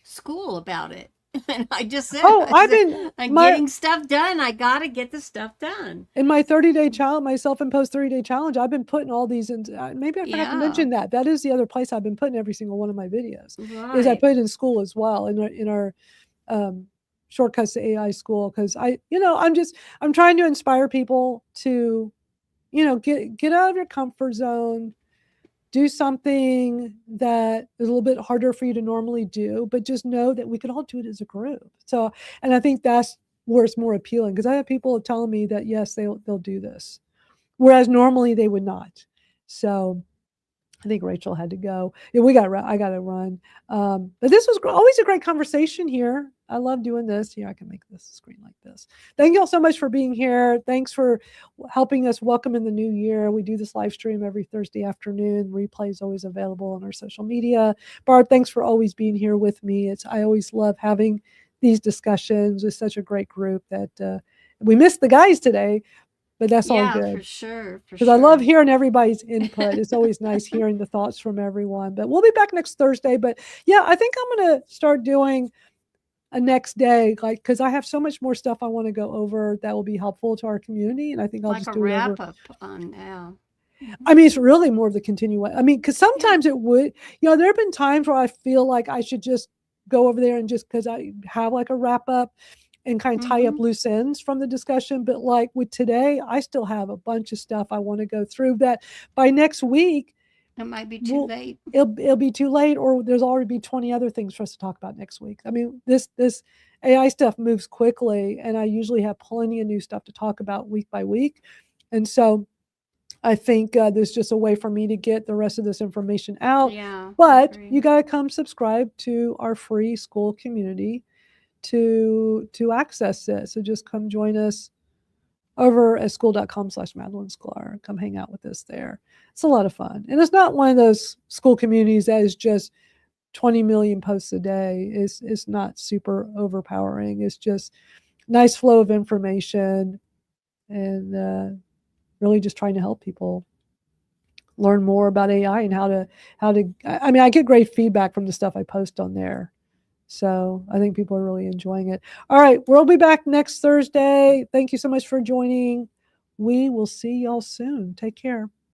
[SPEAKER 3] Skool about it, and I just said, I'm getting stuff done. I got to get the stuff done.
[SPEAKER 1] In my 30-day challenge, my self-imposed 30-day challenge, I've been putting all these in. Maybe I forgot to mention that. That is the other place I've been putting every single one of my videos.
[SPEAKER 3] Right.
[SPEAKER 1] Is I put it in Skool as well, in our Shortcuts to AI Skool, because I'm trying to inspire people to, get out of your comfort zone, do something that is a little bit harder for you to normally do, but just know that we can all do it as a group. So, and I think that's where it's more appealing, because I have people telling me that yes, they'll do this, whereas normally they would not. So I think Rachel had to go. Yeah, I got to run. But this was always a great conversation here. I love doing this. Here, I can make this screen like this. Thank you all so much for being here. Thanks for helping us welcome in the new year. We do this live stream every Thursday afternoon. Replay is always available on our social media. Barb, thanks for always being here with me. I always love having these discussions with such a great group that we missed the guys today. But that's all good.
[SPEAKER 3] Yeah, for sure.
[SPEAKER 1] Because I love hearing everybody's input. It's always nice hearing the thoughts from everyone. But we'll be back next Thursday. But yeah, I think I'm going to start doing a next day, because I have so much more stuff I want to go over that will be helpful to our community. And I think I'll just do
[SPEAKER 3] wrap
[SPEAKER 1] it over.
[SPEAKER 3] Up on now.
[SPEAKER 1] I mean, it's really more of the continuation. I mean, because sometimes it would, there have been times where I feel like I should just go over there and just, because I have like a wrap up and kind of tie up loose ends from the discussion. But like with today, I still have a bunch of stuff I want to go through that by next week.
[SPEAKER 3] It might be too
[SPEAKER 1] Well,
[SPEAKER 3] late.
[SPEAKER 1] it'll be too late, or there's already be 20 other things for us to talk about next week. I mean, this AI stuff moves quickly, and I usually have plenty of new stuff to talk about week by week. And so I think there's just a way for me to get the rest of this information out.
[SPEAKER 3] Yeah. I
[SPEAKER 1] But
[SPEAKER 3] agree.
[SPEAKER 1] you got to come subscribe to our free Skool community to access it. So just come join us over at skool.com/Madalyn Skylar. Come hang out with us there. It's a lot of fun. And it's not one of those Skool communities that is just 20 million posts a day. It's not super overpowering. It's just nice flow of information, and really just trying to help people learn more about AI and how to I mean, I get great feedback from the stuff I post on there. So I think people are really enjoying it. All right, we'll be back next Thursday. Thank you so much for joining. We will see y'all soon. Take care.